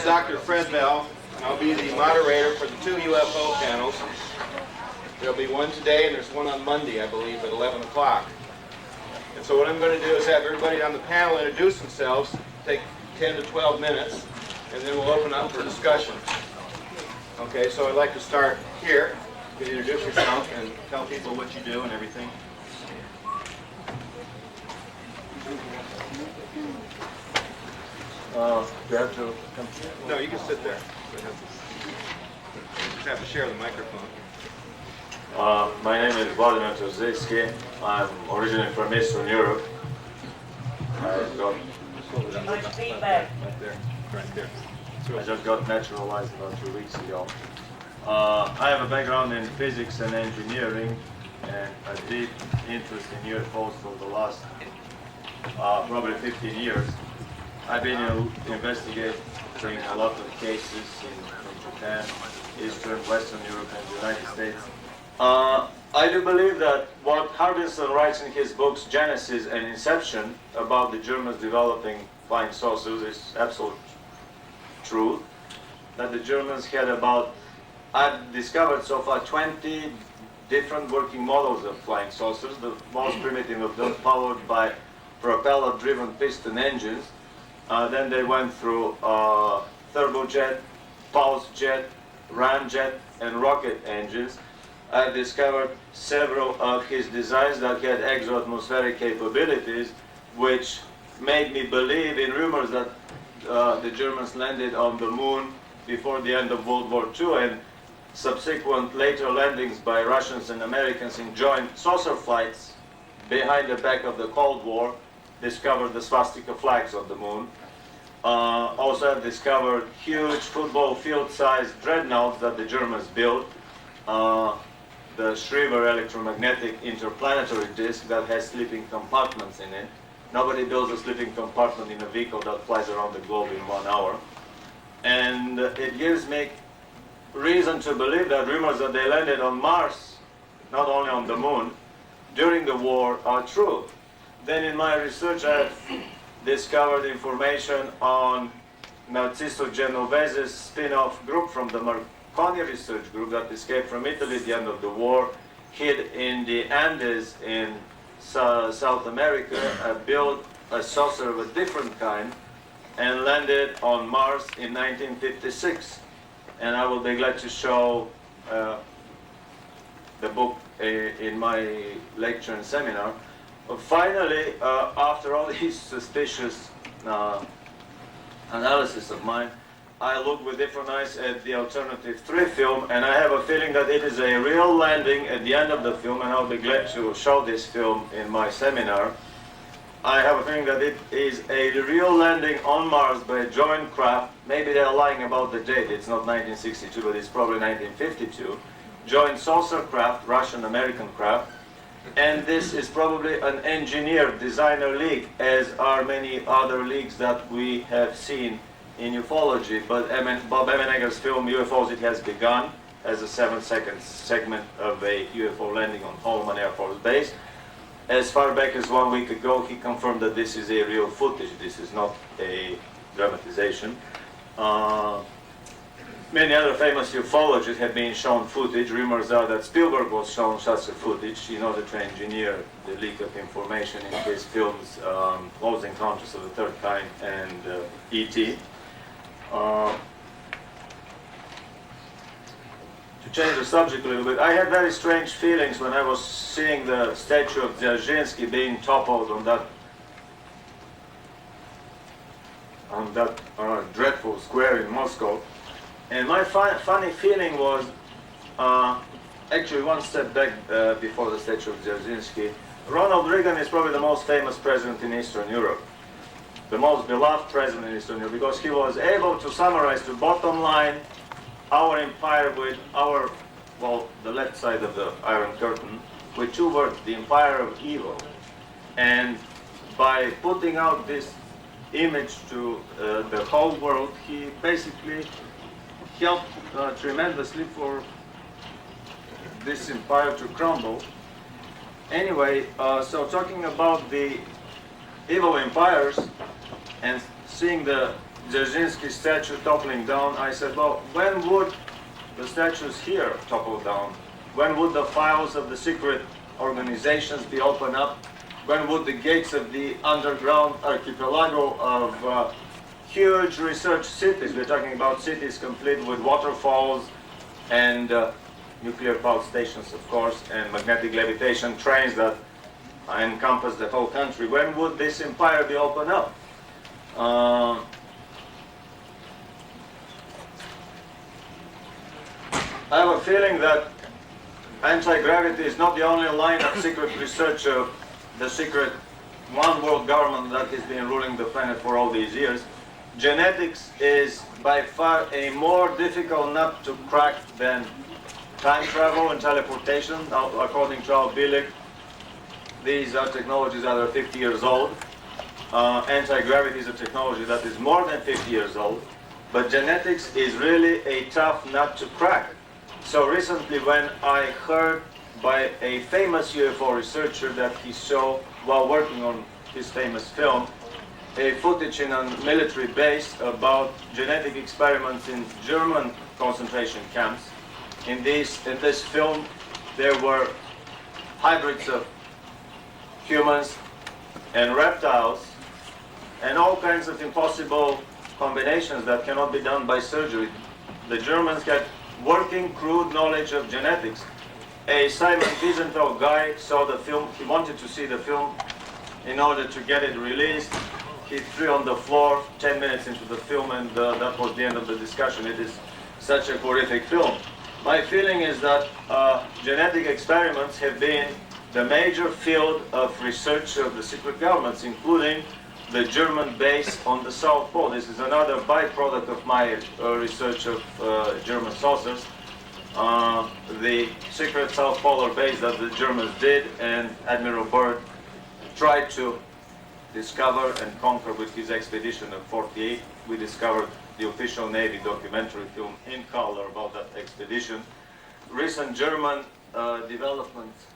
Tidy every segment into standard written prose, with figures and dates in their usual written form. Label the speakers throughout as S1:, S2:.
S1: Dr. Fred Bell, and I'll be the moderator for the 2 UFO panels. There'll be one today, and there's one on Monday, I believe, at 11 o'clock. And so what I'm going to do is have everybody on the panel introduce themselves, take 10 to 12 minutes, and then we'll open up for discussion. Okay, so I'd like to start here. You can introduce yourself and tell people what you do and everything.
S2: Do you have to come?
S1: No, you can sit there. You just have to share the microphone.
S2: My name is Vladimir Terziski. I'm originally from Eastern Europe.
S1: Right there.
S2: I just got naturalized about 2 weeks ago. I have a background in physics and engineering and a deep interest in UFOs for the last probably 15 years. I've been investigating a lot of cases in Japan, Eastern, Western Europe, and the United States. I do believe that what Harbinson writes in his books Genesis and Inception about the Germans developing flying saucers is absolute truth. That the Germans had about, I've discovered so far 20 different working models of flying saucers, the most primitive of them powered by propeller-driven piston engines. Then they went through turbojet, pulse jet, ramjet, and rocket engines. I discovered several of his designs that had exo-atmospheric capabilities, which made me believe in rumors that the Germans landed on the moon before the end of World War II, and subsequent later landings by Russians and Americans in joint saucer flights behind the back of the Cold War discovered the swastika flags on the moon. Also I've discovered huge football field-sized dreadnoughts that the Germans built. The Schriever electromagnetic interplanetary disk that has sleeping compartments in it. Nobody builds a sleeping compartment in a vehicle that flies around the globe in 1 hour. And it gives me reason to believe that rumors that they landed on Mars, not only on the moon, during the war are true. Then in my research I have discovered information on Narciso Genovese's spin-off group from the Marconi research group that escaped from Italy at the end of the war, hid in the Andes in South America, built a saucer of a different kind, and landed on Mars in 1956. And I will be glad to show the book in my lecture and seminar. Finally, after all these suspicious analysis of mine, I look with different eyes at the Alternative 3 film, and I have a feeling that it is a real landing at the end of the film, and I'll be glad to show this film in my seminar. I have a feeling that it is a real landing on Mars by a joint craft. Maybe they're lying about the date. It's not 1962, but it's probably 1952. Joint saucer craft, Russian-American craft. And this is probably an engineered designer league, as are many other leagues that we have seen in ufology. But Bob Emenegger's film UFOs It Has Begun as a 7-second segment of a UFO landing on Holloman Air Force Base. As far back as 1 week ago, he confirmed that this is a real footage. This is not a dramatization. Many other famous ufologists have been shown footage. Rumors are that Spielberg was shown such a footage in order to engineer the leak of information in his films Close Encounters of the Third Kind and E.T. To change the subject a little bit, I had very strange feelings when I was seeing the statue of Dzerzhinsky being toppled on that dreadful square in Moscow. And my funny feeling was, actually one step back before the statue of Dzerzhinsky, Ronald Reagan is probably the most famous president in Eastern Europe, the most beloved president in Eastern Europe, because he was able to summarize the bottom line, our empire with our, well, the left side of the Iron Curtain, with 2 words, the empire of evil. And by putting out this image to the whole world, he basically helped tremendously for this empire to crumble. Anyway, so talking about the evil empires and seeing the Terziski statue toppling down, I said, well, when would the statues here topple down? When would the files of the secret organizations be opened up? When would the gates of the underground archipelago of huge research cities, we're talking about cities complete with waterfalls and nuclear power stations, of course, and magnetic levitation trains that encompass the whole country, when would this empire be opened up? I have a feeling that anti-gravity is not the only line of secret research of the secret one world government that has been ruling the planet for all these years. Genetics is by far a more difficult nut to crack than time travel and teleportation. Now, according to Al Bielek, these are technologies that are 50 years old. Anti-gravity is a technology that is more than 50 years old. But genetics is really a tough nut to crack. So recently when I heard by a famous UFO researcher that he saw while working on his famous film, a footage in a military base about genetic experiments in German concentration camps. In this film, there were hybrids of humans and reptiles and all kinds of impossible combinations that cannot be done by surgery. The Germans had working crude knowledge of genetics. A Simon Wiesenthal guy saw the film, he wanted to see the film. In order to get it released, he threw on the floor 10 minutes into the film, and that was the end of the discussion. It is such a horrific film. My feeling is that genetic experiments have been the major field of research of the secret governments, including the German base on the South Pole. This is another byproduct of my research of German saucers. The secret South Polar base that the Germans did, and Admiral Byrd tried to discover and conquer with his expedition of '48. We discovered the official Navy documentary film in color about that expedition. Recent German developments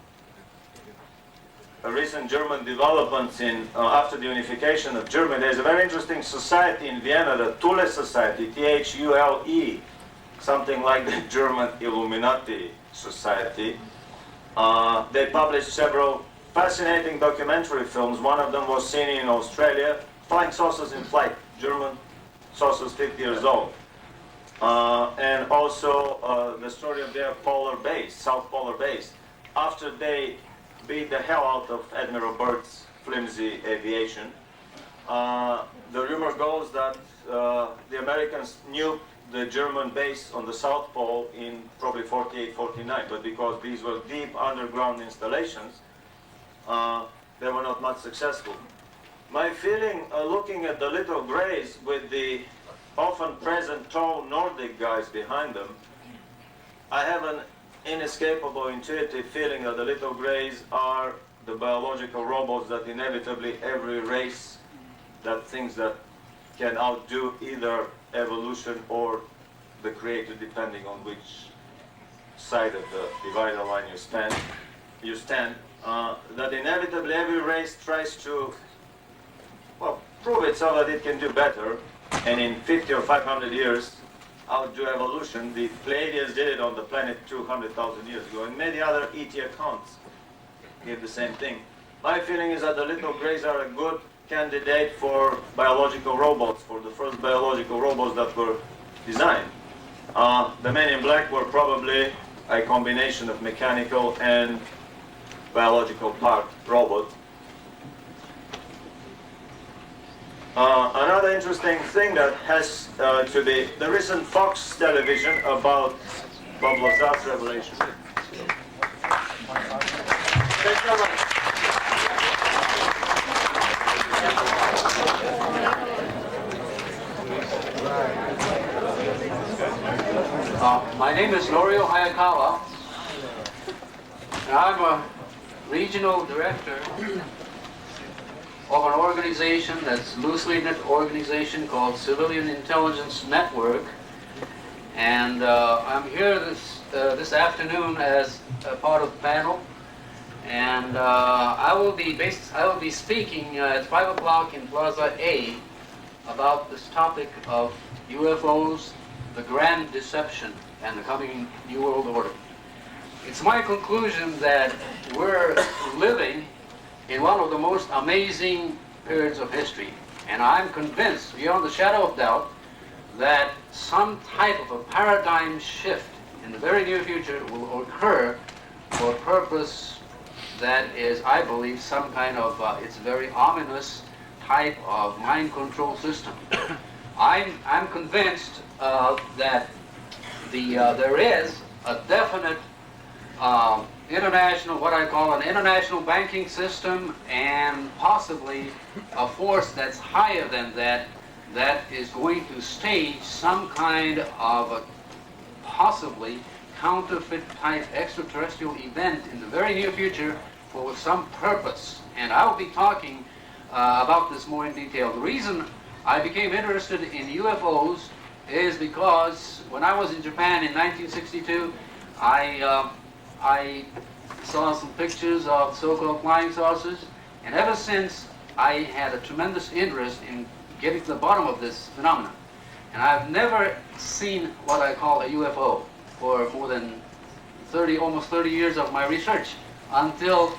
S2: in after the unification of Germany. There's a very interesting society in Vienna, the Thule Society, Thule, something like the German Illuminati Society. They published several fascinating documentary films. One of them was seen in Australia, Flying Saucers in Flight, German saucers 50 years old. And also the story of their polar base, South Polar base. After they beat the hell out of Admiral Byrd's flimsy aviation, the rumor goes that the Americans nuked the German base on the South Pole in probably '48, '49, but because these were deep underground installations, they were not much successful. My feeling, looking at the little grays with the often present tall Nordic guys behind them, I have an inescapable intuitive feeling that the little grays are the biological robots that inevitably every race that thinks that can outdo either evolution or the creator, depending on which side of the divider line you stand, that inevitably every race tries to, well, prove itself that it can do better, and in 50 or 500 years outdo evolution. The Pleiadians did it on the planet 200,000 years ago, and many other ET accounts give the same thing. My feeling is that the little grays are a good candidate for biological robots, for the first biological robots that were designed. The men in black were probably a combination of mechanical and biological part robot. Another interesting thing that has to be the recent Fox television about Bob Lazar's revelation. Thanks very much.
S3: My name is Norio Hayakawa, and I'm a regional director of an organization that's loosely knit organization called Civilian Intelligence Network, and I'm here this afternoon as a part of the panel, and I will be speaking at 5 o'clock in Plaza A about this topic of UFOs, the grand deception, and the coming New World Order. It's my conclusion that we're living in one of the most amazing periods of history. And I'm convinced, beyond the shadow of doubt, that some type of a paradigm shift in the very near future will occur for a purpose that is, I believe, some kind of, it's a very ominous type of mind control system. I'm convinced that there is a definite international, what I call an international banking system, and possibly a force that's higher than that, that is going to stage some kind of a possibly counterfeit type extraterrestrial event in the very near future for some purpose. And I'll be talking about this more in detail. The reason I became interested in UFOs is because when I was in Japan in 1962, I saw some pictures of so-called flying saucers, and ever since I had a tremendous interest in getting to the bottom of this phenomenon. And I've never seen what I call a UFO for more than almost 30 years of my research, until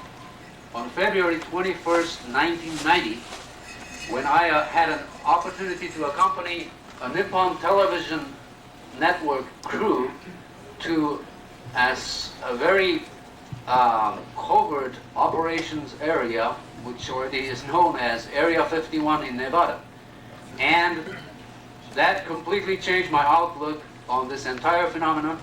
S3: on February 21st, 1990, when I had an opportunity to accompany a Nippon television network crew to a very covert operations area, which already is known as Area 51 in Nevada. And that completely changed my outlook on this entire phenomenon.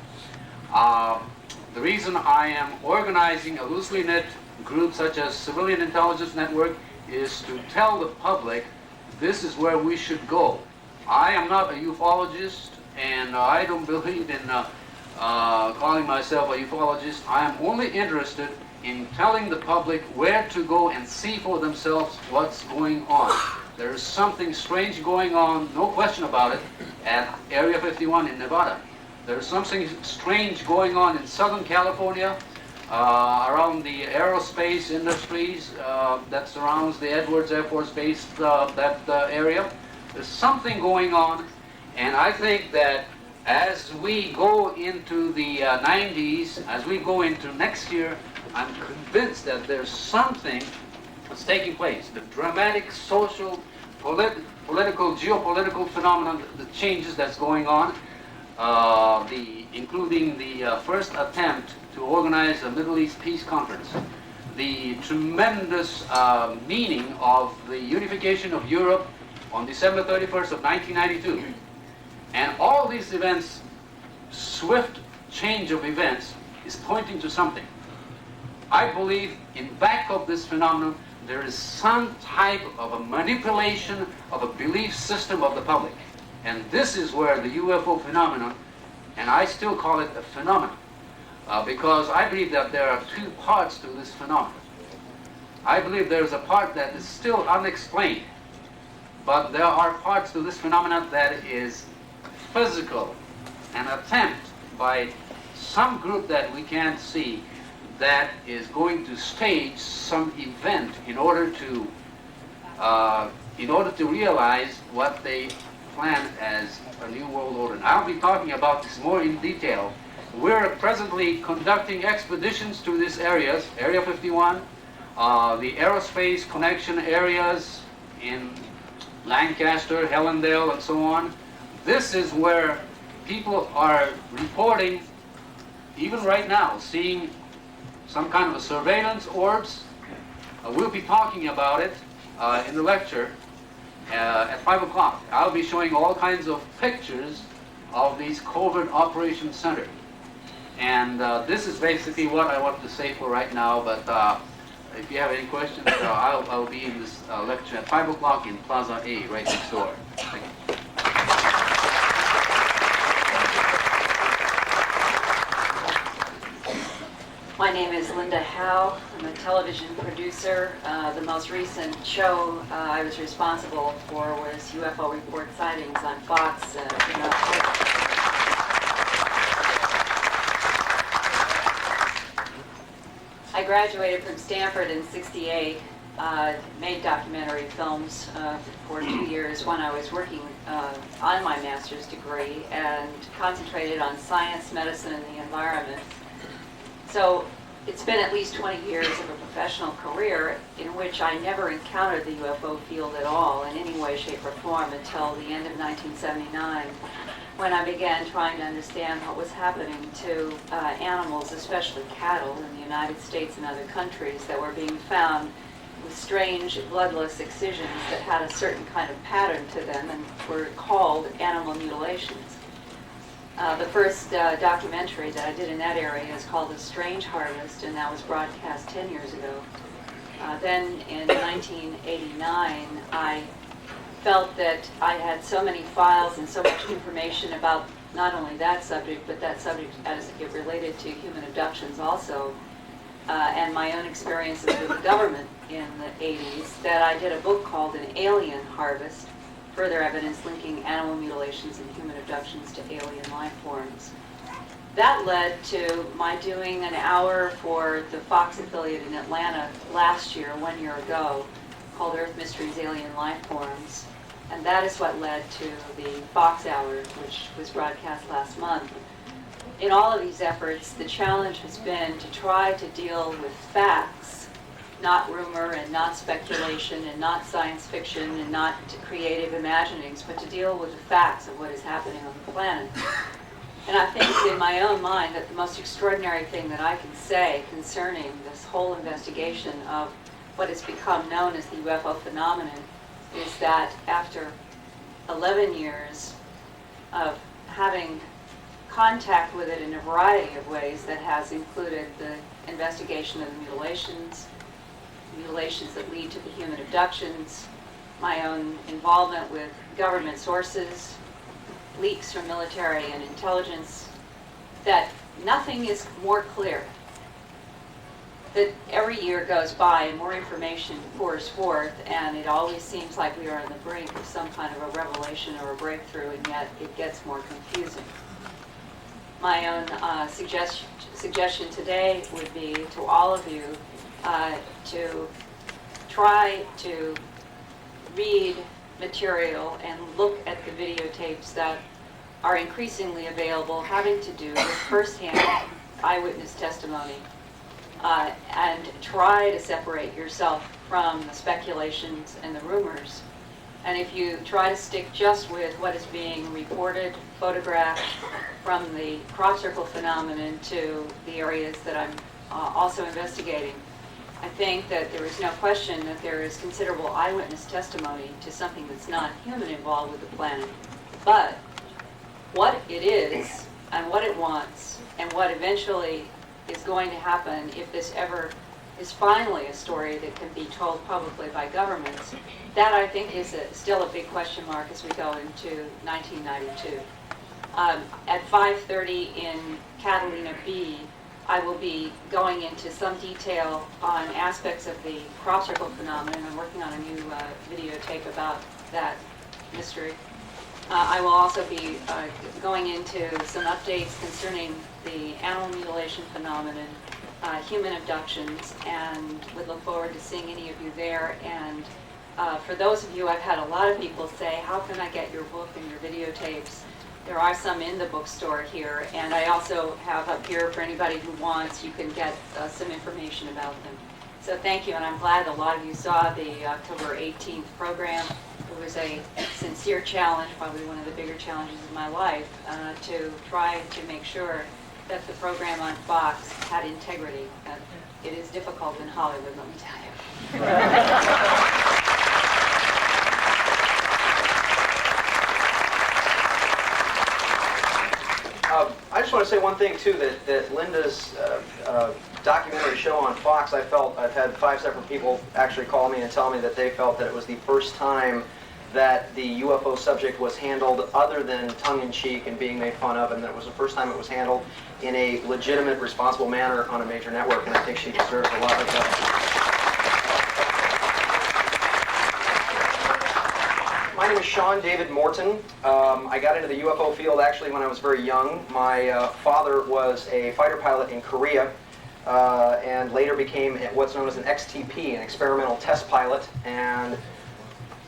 S3: The reason I am organizing a loosely knit group such as Civilian Intelligence Network is to tell the public this is where we should go. I am not a ufologist, and I don't believe in calling myself a ufologist. I am only interested in telling the public where to go and see for themselves what's going on. There is something strange going on, no question about it, at Area 51 in Nevada. There's something strange going on in Southern California, around the aerospace industries that surrounds the Edwards Air Force Base, that area. There's something going on, and I think that as we go into the 90s, as we go into next year, I'm convinced that there's something that's taking place. The dramatic social, political, geopolitical phenomenon, the changes that's going on, including the first attempt to organize a Middle East peace conference, the tremendous meaning of the unification of Europe on December 31st of 1992. And all these events, swift change of events, is pointing to something. I believe in back of this phenomenon there is some type of a manipulation of a belief system of the public. And this is where the UFO phenomenon, and I still call it a phenomenon, because I believe that there are two parts to this phenomenon. I believe there is a part that is still unexplained, but there are parts to this phenomenon that is physical, an attempt by some group that we can't see that is going to stage some event in order to realize what they plan as a new world order. And I'll be talking about this more in detail. We're presently conducting expeditions to these areas, Area 51, the aerospace connection areas in Lancaster, Helendale, and so on. This is where people are reporting, even right now, seeing some kind of a surveillance orbs. We'll be talking about it in the lecture at 5 o'clock. I'll be showing all kinds of pictures of these covert operations centers. And this is basically what I want to say for right now, but if you have any questions, I'll be in this lecture at 5 o'clock in Plaza A, right next door. Thank you.
S4: My name is Linda Howe. I'm a television producer. The most recent show I was responsible for was UFO report sightings on Fox in October. I graduated from Stanford in '68 made documentary films for 2 years when I was working on my master's degree and concentrated on science, medicine, and the environment. So it's been at least 20 years of a professional career in which I never encountered the UFO field at all in any way, shape, or form until the end of 1979, when I began trying to understand what was happening to animals, especially cattle, in the United States and other countries that were being found with strange bloodless excisions that had a certain kind of pattern to them and were called animal mutilations. The first documentary that I did in that area is called The Strange Harvest, and that was broadcast 10 years ago. Then in 1989, I felt that I had so many files and so much information about not only that subject, but that subject as it related to human abductions also, and my own experiences with the government in the 80s, that I did a book called An Alien Harvest, Further Evidence Linking Animal Mutilations and Human Abductions to Alien Life Forms. That led to my doing an hour for the Fox affiliate in Atlanta last year, 1 year ago, called Earth Mysteries, Alien Life Forms. And that is what led to the Fox Hour, which was broadcast last month. In all of these efforts, the challenge has been to try to deal with facts, not rumor and not speculation and not science fiction and not creative imaginings, but to deal with the facts of what is happening on the planet. And I think in my own mind that the most extraordinary thing that I can say concerning this whole investigation of what has become known as the UFO phenomenon is that after 11 years of having contact with it in a variety of ways that has included the investigation of the mutilations that lead to the human abductions, my own involvement with government sources, leaks from military and intelligence, that nothing is more clear. That every year goes by and more information pours forth, and it always seems like we are on the brink of some kind of a revelation or a breakthrough, and yet it gets more confusing. My own suggestion today would be to all of you to try to read material and look at the videotapes that are increasingly available having to do with firsthand eyewitness testimony, and try to separate yourself from the speculations and the rumors. And if you try to stick just with what is being reported, photographed from the crop circle phenomenon to the areas that I'm also investigating, I think that there is no question that there is considerable eyewitness testimony to something that's not human involved with the planet. But what it is and what it wants and what eventually is going to happen if this ever is finally a story that can be told publicly by governments, that I think is still a big question mark as we go into 1992. At 5:30 in Catalina B, I will be going into some detail on aspects of the crop circle phenomenon. I'm working on a new videotape about that mystery. I will also be going into some updates concerning the animal mutilation phenomenon, human abductions, and would look forward to seeing any of you there. And for those of you, I've had a lot of people say, how can I get your book and your videotapes? There are some in the bookstore here, and I also have up here for anybody who wants, you can get some information about them. So thank you, and I'm glad a lot of you saw the October 18th program. It was a sincere challenge, probably one of the bigger challenges of my life, to try to make sure that the program on Fox had integrity. It is difficult in Hollywood, let me tell you.
S5: I just want to say one thing too, that Linda's documentary show on Fox, I've had 5 separate people actually call me and tell me that they felt that it was the first time that the UFO subject was handled other than tongue-in-cheek and being made fun of, and that it was the first time it was handled in a legitimate, responsible manner on a major network, and I think she deserves a lot of My name is Sean David Morton. I got into the UFO field actually when I was very young. My father was a fighter pilot in Korea. and later became what's known as an XTP, an experimental test pilot, and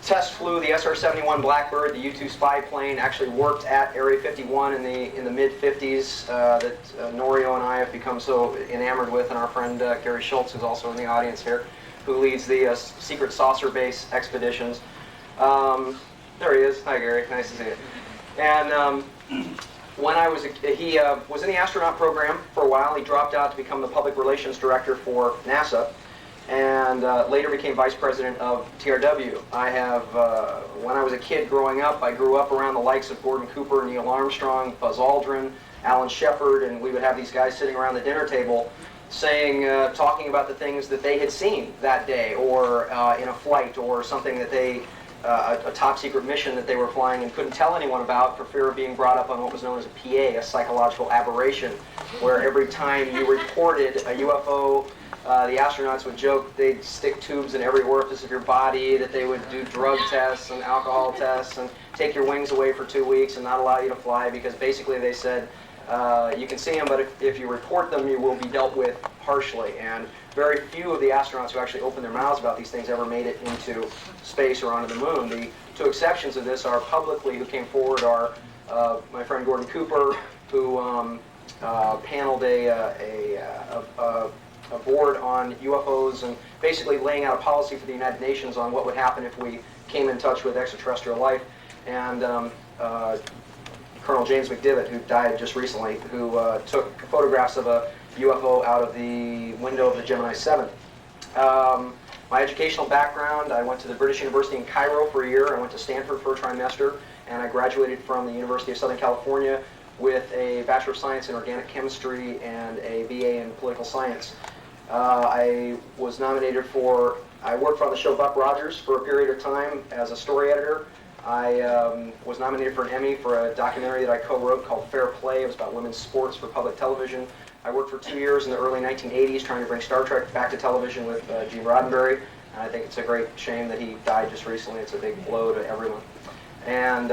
S5: test flew the SR-71 Blackbird, the U-2 spy plane. Actually worked at Area 51 in the mid-50s that Norio and I have become so enamored with, and our friend Gary Schultz, who's also in the audience here, who leads the secret saucer base expeditions. There he is. Hi, Gary. Nice to see you. And when he was in the astronaut program for a while. He dropped out to become the public relations director for NASA, and later became vice president of TRW. When I was a kid growing up, I grew up around the likes of Gordon Cooper, Neil Armstrong, Buzz Aldrin, Alan Shepard, and we would have these guys sitting around the dinner table talking about the things that they had seen that day, or in a flight, or something that a top secret mission that they were flying and couldn't tell anyone about for fear of being brought up on what was known as a PA, a psychological aberration, where every time you reported a UFO, the astronauts would joke they'd stick tubes in every orifice of your body, that they would do drug tests and alcohol tests and take your wings away for 2 weeks and not allow you to fly, because basically they said, you can see them, but if you report them, you will be dealt with harshly. And very few of the astronauts who actually opened their mouths about these things ever made it into space or onto the moon. The two exceptions of this are publicly who came forward are my friend Gordon Cooper, who paneled a board on UFOs and basically laying out a policy for the United Nations on what would happen if we came in touch with extraterrestrial life. And Colonel James McDivitt, who died just recently, who took photographs of a UFO out of the window of the Gemini 7. My educational background, I went to the British University in Cairo for a year. I went to Stanford for a trimester, and I graduated from the University of Southern California with a Bachelor of Science in Organic Chemistry and a BA in Political Science. I worked on the show Buck Rogers for a period of time as a story editor. I was nominated for an Emmy for a documentary that I co-wrote called Fair Play. It was about women's sports for public television. I worked for 2 years in the early 1980s trying to bring Star Trek back to television with Gene Roddenberry. And I think it's a great shame that he died just recently. It's a big blow to everyone. And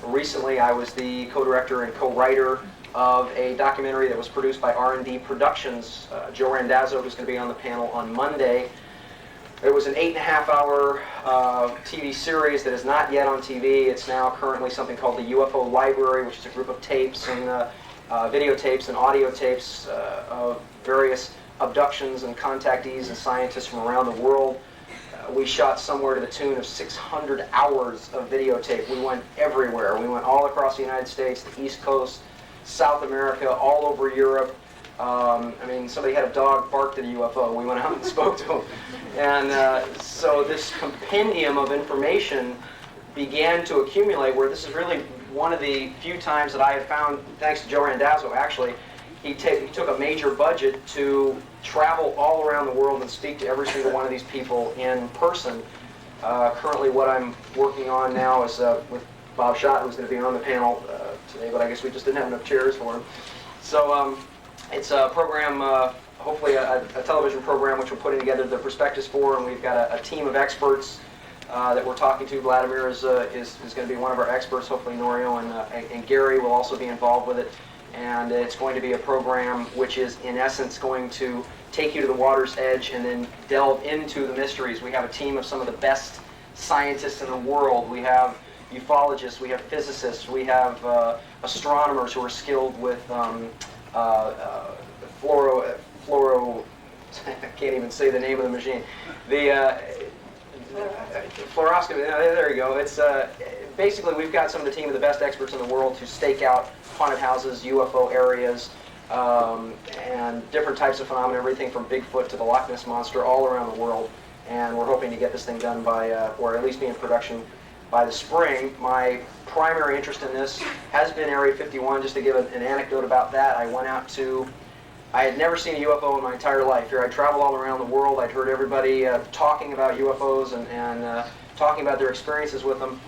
S5: recently I was the co-director and co-writer of a documentary that was produced by R&D Productions. Joe Randazzo, who's going to be on the panel on Monday. It was an 8.5-hour TV series that is not yet on TV. It's now currently something called the UFO Library, which is a group of tapes and videotapes and audio tapes of various abductions and contactees and scientists from around the world. We shot somewhere to the tune of 600 hours of videotape. We went everywhere. We went all across the United States, the East Coast, South America, all over Europe. Somebody had a dog barked at a UFO. We went out and spoke to him. And so this compendium of information began to accumulate, where this is really one of the few times that I have found, thanks to Joe Randazzo actually, he took a major budget to travel all around the world and speak to every single one of these people in person. Currently what I'm working on now is with Bob Schott, who's going to be on the panel today, but I guess we just didn't have enough chairs for him. So it's a program, hopefully a television program, which we're putting together the prospectus for, and we've got a team of experts that we're talking to. Vladimir is going to be one of our experts. Hopefully Norio and Gary will also be involved with it. And it's going to be a program which is, in essence, going to take you to the water's edge and then delve into the mysteries. We have a team of some of the best scientists in the world. We have ufologists, we have physicists, we have astronomers who are skilled with fluoro, I can't even say the name of the machine. Fluoroscopy, there you go. It's basically, we've got some of the team of the best experts in the world to stake out haunted houses, UFO areas, and different types of phenomena, everything from Bigfoot to the Loch Ness Monster, all around the world. And we're hoping to get this thing done by, or at least be in production by the spring. My primary interest in this has been Area 51. Just to give an anecdote about that, I had never seen a UFO in my entire life. Here, I traveled all around the world. I'd heard everybody talking about UFOs and talking about their experiences with them.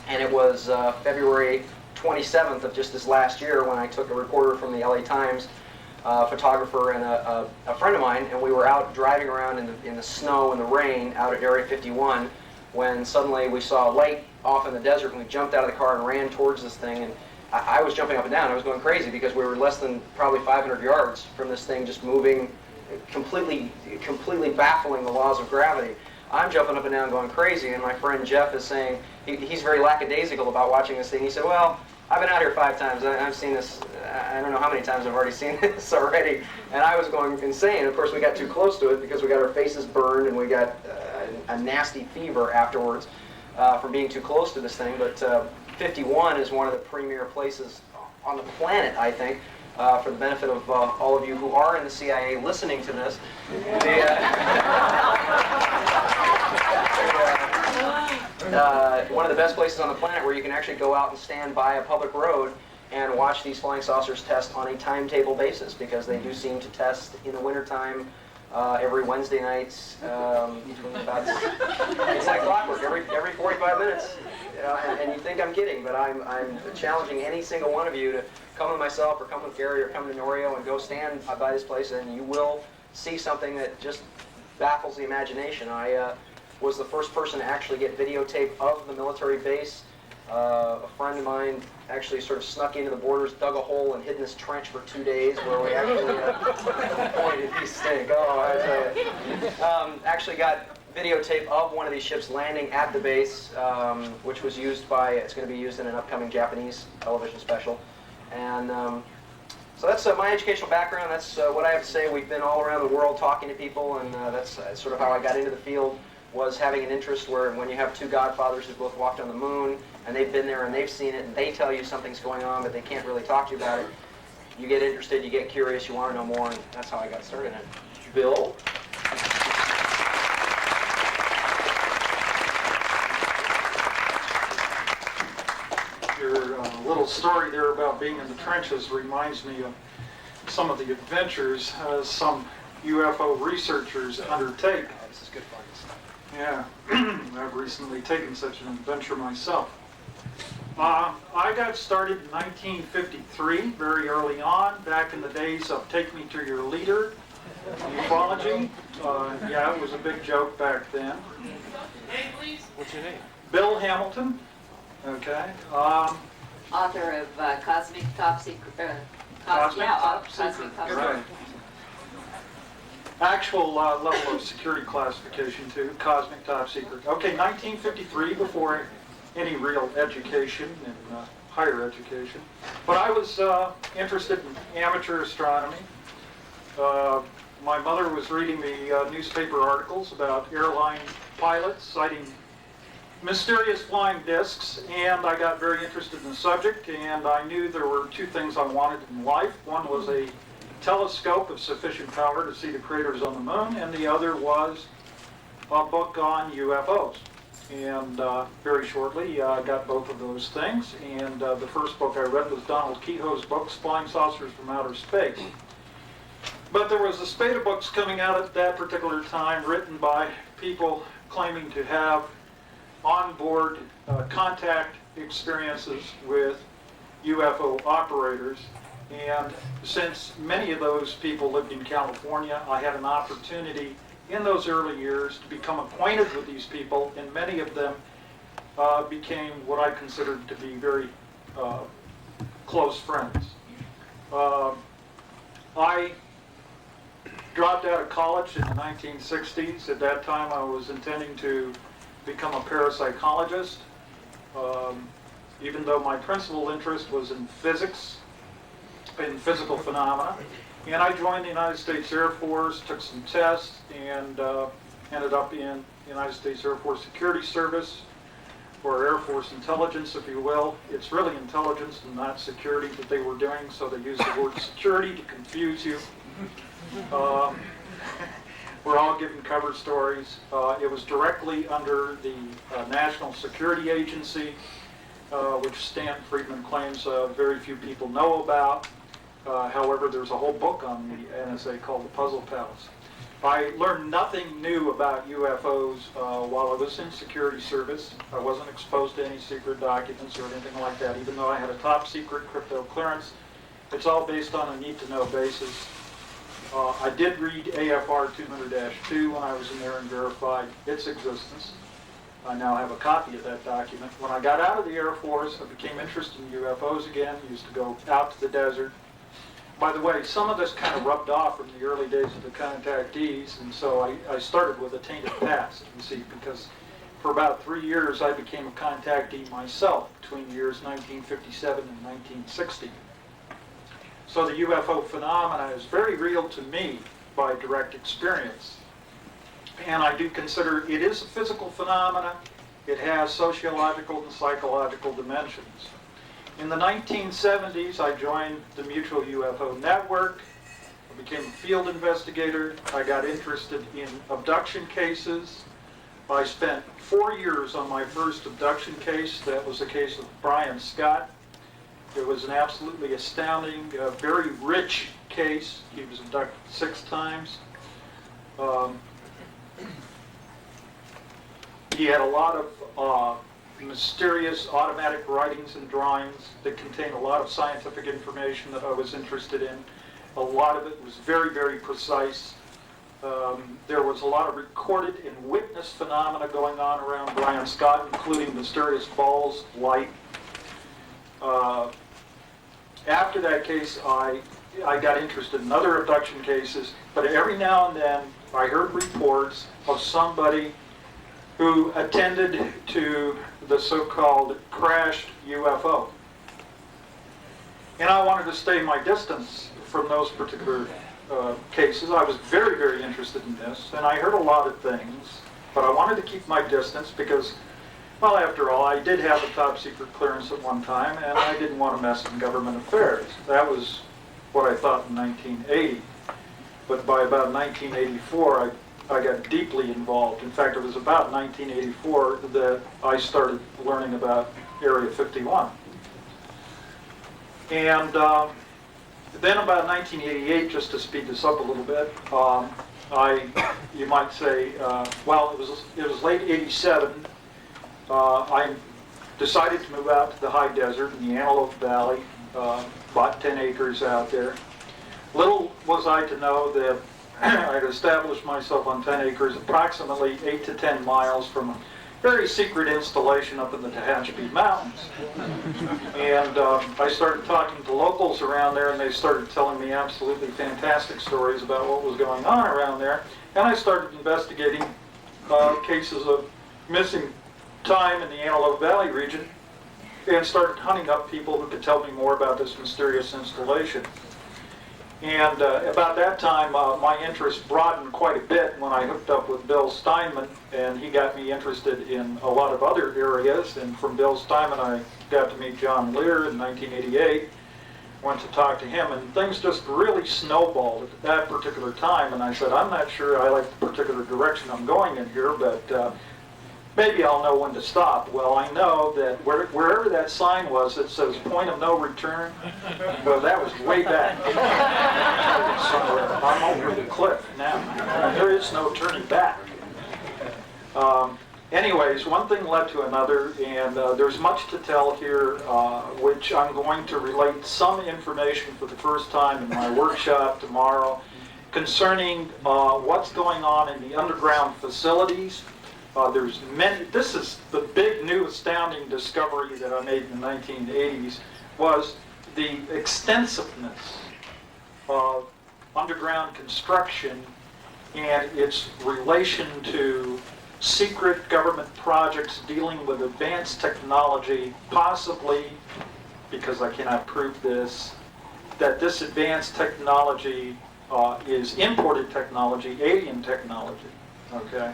S5: And it was February 27th of just this last year when I took a reporter from the LA Times, a photographer and a friend of mine, and we were out driving around in the snow and the rain out at Area 51 when suddenly we saw a light off in the desert, and we jumped out of the car and ran towards this thing. And I was jumping up and down. I was going crazy because we were less than probably 500 yards from this thing just moving completely baffling the laws of gravity. I'm jumping up and down going crazy, and my friend Jeff is saying, he's very lackadaisical about watching this thing. He said, well, I've been out here 5 times. I've seen this, I don't know how many times I've already seen this already. And I was going insane. Of course, we got too close to it because we got our faces burned and we got a nasty fever afterwards from being too close to this thing. But 51 is one of the premier places on the planet, I think, for the benefit of all of you who are in the CIA listening to this. One of the best places on the planet where you can actually go out and stand by a public road and watch these flying saucers test on a timetable basis, because they do seem to test in the wintertime every Wednesday nights between about, it's like clockwork, every 45 minutes. And you think I'm kidding, but I'm challenging any single one of you to come with myself or come with Gary or come to Norio and go stand by this place, and you will see something that just baffles the imagination. I was the first person to actually get videotape of the military base. A friend of mine actually sort of snuck into the borders, dug a hole, and hid in this trench for 2 days where we actually pointed these stink. Oh, I tell you. Actually got videotape of one of these ships landing at the base, which was used by, it's going to be used in an upcoming Japanese television special. And so that's my educational background. That's what I have to say. We've been all around the world talking to people, and that's sort of how I got into the field, was having an interest where when you have 2 godfathers who both walked on the moon, and they've been there and they've seen it, and they tell you something's going on, but they can't really talk to you about it. You get interested, you get curious, you want to know more, and that's how I got started in it. Bill?
S6: Your little story there about being in the trenches reminds me of some of the adventures some UFO researchers undertake.
S5: Oh, this is good fun.
S6: Yeah, I've recently taken such an adventure myself. I got started in 1953, very early on, back in the days of Take Me to Your Leader, ufology. Yeah, it was a big joke back then.
S1: What's your name?
S6: Bill Hamilton, okay.
S4: Author of Cosmic Top Secret.
S6: Cosmic Top
S4: Cosmic
S6: Secret,
S4: Top
S6: right.
S4: Secret.
S6: Actual level of security classification too, Cosmic Top Secret. Okay, 1953, before any real education in higher education. But I was interested in amateur astronomy. My mother was reading the newspaper articles about airline pilots sighting mysterious flying discs, and I got very interested in the subject, and I knew there were 2 things I wanted in life. One was a telescope of sufficient power to see the craters on the moon, and the other was a book on UFOs. And very shortly, I got both of those things, and the first book I read was Donald Kehoe's books, Flying Saucers from Outer Space. But there was a spate of books coming out at that particular time written by people claiming to have onboard contact experiences with UFO operators. And since many of those people lived in California, I had an opportunity in those early years to become acquainted with these people, and many of them became what I considered to be very close friends. I dropped out of college in the 1960s. At that time, I was intending to become a parapsychologist, even though my principal interest was in physics, in physical phenomena. And I joined the United States Air Force, took some tests, and ended up in the United States Air Force Security Service, or Air Force Intelligence, if you will. It's really intelligence and not security that they were doing, so they used the word security to confuse you. We're all given cover stories. It was directly under the National Security Agency, which Stan Friedman claims very few people know about. However, there's a whole book on the NSA called The Puzzle Pals. I learned nothing new about UFOs while I was in security service. I wasn't exposed to any secret documents or anything like that, even though I had a top secret crypto clearance. It's all based on a need-to-know basis. I did read AFR 200-2 when I was in there and verified its existence. I now have a copy of that document. When I got out of the Air Force, I became interested in UFOs again. Used to go out to the desert, by the way, some of this kind of rubbed off from the early days of the contactees, and so I started with a tainted past, you see, because for about 3 years I became a contactee myself between the years 1957 and 1960. So the UFO phenomena is very real to me by direct experience. And I do consider it is a physical phenomena. It has sociological and psychological dimensions. In the 1970s, I joined the Mutual UFO Network. I became a field investigator. I got interested in abduction cases. I spent 4 years on my first abduction case. That was the case of Brian Scott. It was an absolutely astounding, very rich case. He was abducted 6 times. He had a lot of mysterious automatic writings and drawings that contained a lot of scientific information that I was interested in. A lot of it was very, very precise. There was a lot of recorded and witnessed phenomena going on around Brian Scott, including mysterious balls, light. After that case, I got interested in other abduction cases, but every now and then I heard reports of somebody who attended to the so-called crashed UFO. And I wanted to stay my distance from those particular cases. I was very, very interested in this, and I heard a lot of things, but I wanted to keep my distance because, well, after all, I did have a top secret clearance at one time, and I didn't want to mess in government affairs. That was what I thought in 1980. But by about 1984, I got deeply involved. In fact, it was about 1984 that I started learning about Area 51. And then about 1988, just to speed this up a little bit, you might say, well, it was late 87. I decided to move out to the high desert in the Antelope Valley, bought 10 acres out there. Little was I to know that I'd established myself on 10 acres, approximately 8 to 10 miles from a very secret installation up in the Tehachapi Mountains. And I started talking to locals around there, and they started telling me absolutely fantastic stories about what was going on around there. And I started investigating cases of missing time in the Antelope Valley region, and started hunting up people who could tell me more about this mysterious installation. And about that time, my interest broadened quite a bit when I hooked up with Bill Steinman, and he got me interested in a lot of other areas. And from Bill Steinman, I got to meet John Lear in 1988, went to talk to him, and things just really snowballed at that particular time. And I said, I'm not sure I like the particular direction I'm going in here, but maybe I'll know when to stop. Well, I know that wherever that sign was that says point of no return, well, that was way back. Somewhere. I'm over the cliff now. There is no turning back. Anyways, one thing led to another, and there's much to tell here, which I'm going to relate some information for the first time in my workshop tomorrow concerning what's going on in the underground facilities. There's many. This is the big, new, astounding discovery that I made in the 1980s, was the extensiveness of underground construction and its relation to secret government projects dealing with advanced technology, possibly, because I cannot prove this, that this advanced technology is imported technology, alien technology, okay?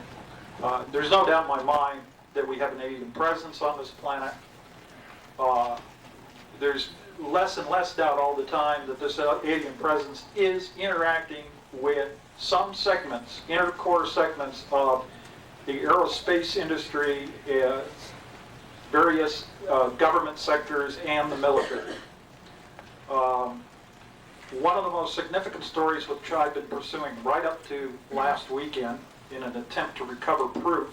S6: There's no doubt in my mind that we have an alien presence on this planet. There's less and less doubt all the time that this alien presence is interacting with some segments, inner core segments of the aerospace industry, various government sectors, and the military. One of the most significant stories which I've been pursuing right up to last weekend in an attempt to recover proof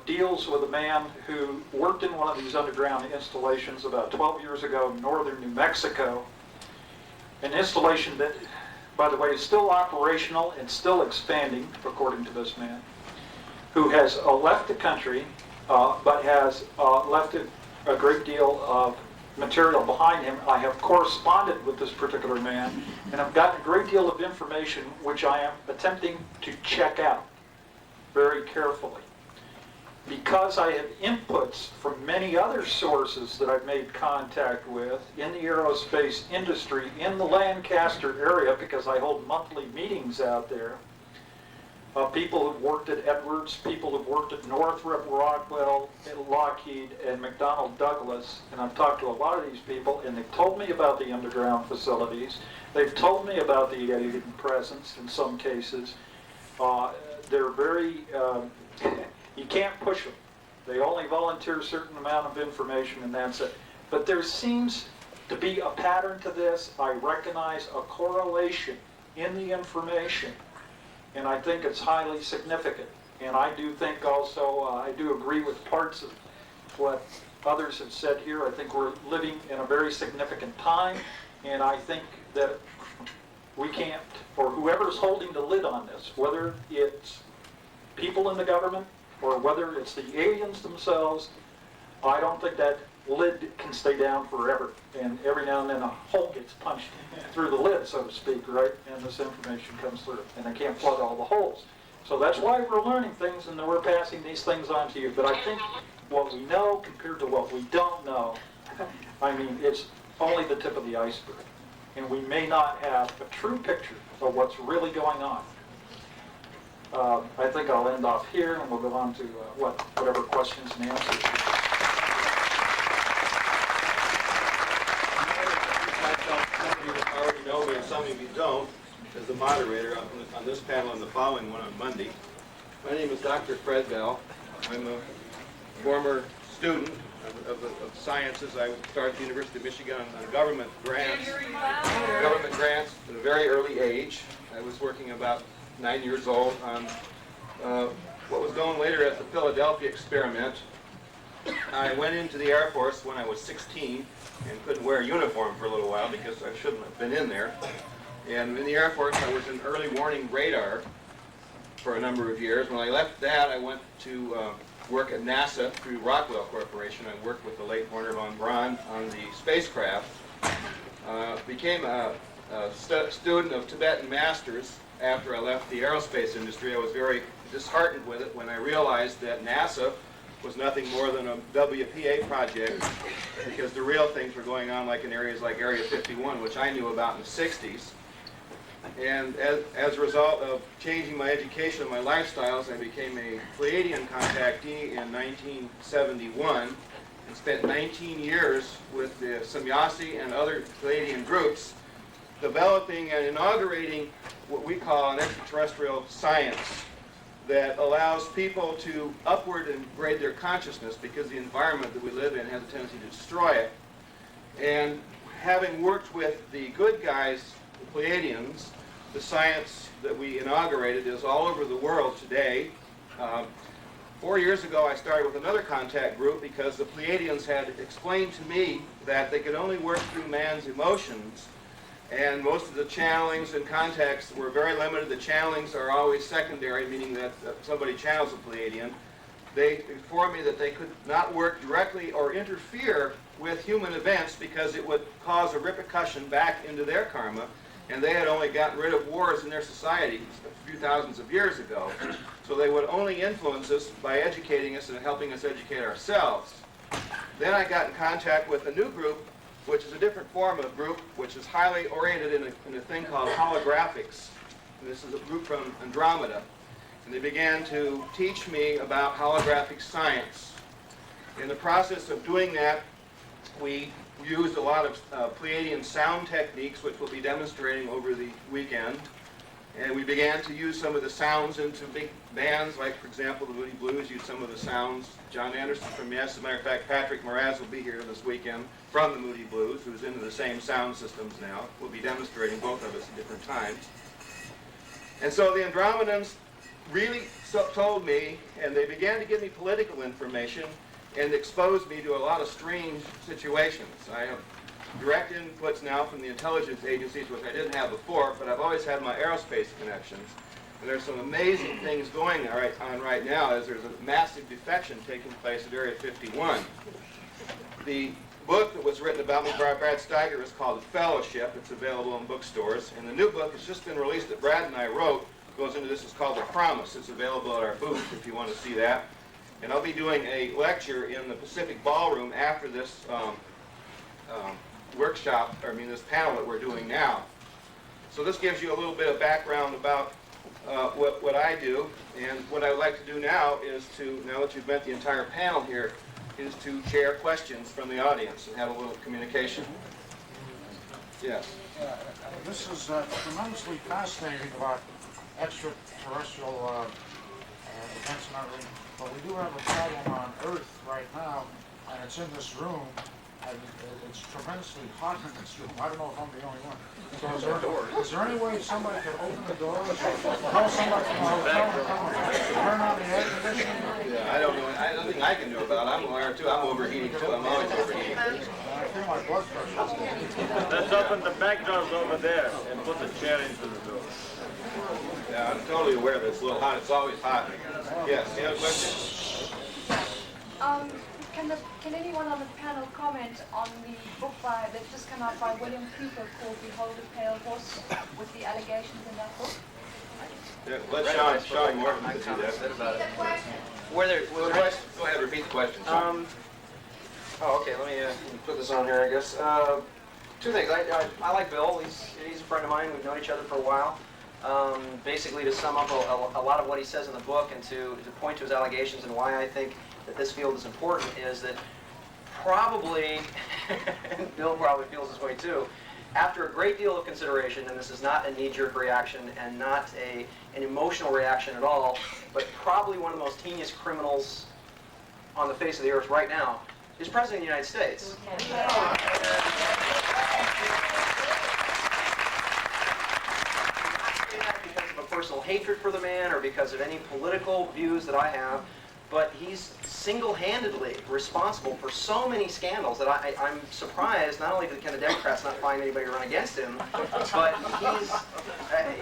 S6: deals with a man who worked in one of these underground installations about 12 years ago in northern New Mexico. An installation that, by the way, is still operational and still expanding, according to this man, who has left the country, but has left a great deal of material behind him. I have corresponded with this particular man, and I've gotten a great deal of information which I am attempting to check out very carefully. Because I have inputs from many other sources that I've made contact with in the aerospace industry in the Lancaster area, because I hold monthly meetings out there, people who've worked at Edwards, people who've worked at Northrop, Rockwell, Lockheed, and McDonnell Douglas, and I've talked to a lot of these people, and they've told me about the underground facilities. They've told me about the alien presence in some cases. They're very, you can't push them. They only volunteer a certain amount of information, and that's it. But there seems to be a pattern to this. I recognize a correlation in the information, and I think it's highly significant. And I do think also, I do agree with parts of what others have said here. I think we're living in a very significant time, and I think that we can't, or whoever's holding the lid on this, whether it's people in the government or whether it's the aliens themselves, I don't think that lid can stay down forever. And every now and then a hole gets punched through the lid, so to speak, right? And this information comes through, and they can't plug all the holes. So that's why we're learning things, and then we're passing these things on to you. But I think what we know compared to what we don't know, I mean, it's only the tip of the iceberg. And we may not have a true picture of what's really going on. I think I'll end off here, and we'll go on to whatever questions and answers.
S1: Some of you already know me, and some of you don't, as the moderator on this panel and the following one on Monday. My name is Dr. Fred Bell. I'm a former student of sciences. I started at the University of Michigan on government grants at a very early age. I was working about 9 years old on what was known later as the Philadelphia experiment. I went into the Air Force when I was 16 and couldn't wear a uniform for a little while because I shouldn't have been in there. And in the Air Force, I was in early warning radar for a number of years. When I left that, I went to work at NASA through Rockwell Corporation. I worked with the late Wernher von Braun on the spacecraft. Became a student of Tibetan masters. After I left the aerospace industry, I was very disheartened with it when I realized that NASA was nothing more than a WPA project, because the real things were going on like in areas like Area 51, which I knew about in the 60s. And as a result of changing my education and my lifestyles, I became a Pleiadian contactee in 1971 and spent 19 years with the Samyasi and other Pleiadian groups developing and inaugurating what we call an extraterrestrial science that allows people to upward and grade their consciousness, because the environment that we live in has a tendency to destroy it. And having worked with the good guys, the Pleiadians, the science that we inaugurated is all over the world today. 4 years ago, I started with another contact group because the Pleiadians had explained to me that they could only work through man's emotions, and most of the channelings and contacts were very limited. The channelings are always secondary, meaning that somebody channels a Pleiadian. They informed me that they could not work directly or interfere with human events because it would cause a repercussion back into their karma, and they had only gotten rid of wars in their society a few thousands of years ago. So they would only influence us by educating us and helping us educate ourselves. Then I got in contact with a new group, which is a different form of group, which is highly oriented in a thing called holographics. And this is a group from Andromeda. And they began to teach me about holographic science. In the process of doing that, we used a lot of Pleiadian sound techniques, which we'll be demonstrating over the weekend. And we began to use some of the sounds into big bands, like, for example, the Moody Blues used some of the sounds. John Anderson from Yes, as a matter of fact, Patrick Moraz will be here this weekend from the Moody Blues, who's into the same sound systems now. We'll be demonstrating both of us at different times. And so the Andromedans really told me, and they began to give me political information and exposed me to a lot of strange situations. I have direct inputs now from the intelligence agencies, which I didn't have before, but I've always had my aerospace connections. And there's some amazing things going on right now, as there's a massive defection taking place at Area 51. The book that was written about me by Brad Steiger is called The Fellowship. It's available in bookstores. And the new book has just been released that Brad and I wrote. Goes into this. It's called The Promise. It's available at our booth if you want to see that. And I'll be doing a lecture in the Pacific Ballroom after this workshop, this panel that we're doing now. So this gives you a little bit of background about what I do. And what I'd like to do now is to, now that you've met the entire panel here, is to share questions from the audience and have a little communication. Yes.
S7: This is tremendously fascinating about extraterrestrial events and everything, but we do have a problem on Earth right now, and it's in this room, and it's tremendously hot in this room. I don't know if I'm the only one. So is there any way somebody could open the doors or call somebody from the hotel to come and turn on the air conditioning?
S1: Yeah, I don't know. I don't think I can do about it. I'm aware too. I'm overheating too. I'm always overheating.
S7: I feel my blood pressure.
S2: Let's open the back doors over there and put the chair into the door.
S1: Yeah, I'm totally aware that it's a little hot. It's always hot. Yes, you have a question?
S8: Can anyone on the panel comment on the book that just come out by William Cooper called Behold a Pale Horse, with the allegations in that book?
S1: Yeah, let Sean Morton do that.
S5: Go
S1: Go ahead, repeat the question.
S5: Okay, let me put this on here, I guess. Two things. I like Bill. He's a friend of mine. We've known each other for a while. Basically, to sum up a lot of what he says in the book and to point to his allegations and why I think that this field is important is that probably, and Bill probably feels this way too, after a great deal of consideration, and this is not a knee-jerk reaction and not an emotional reaction at all, but probably one of the most heinous criminals on the face of the earth right now is President of the United States. Because of a personal hatred for the man or because of any political views that I have, but he's single-handedly responsible for so many scandals that I'm surprised, not only can the Democrats not find anybody to run against him, but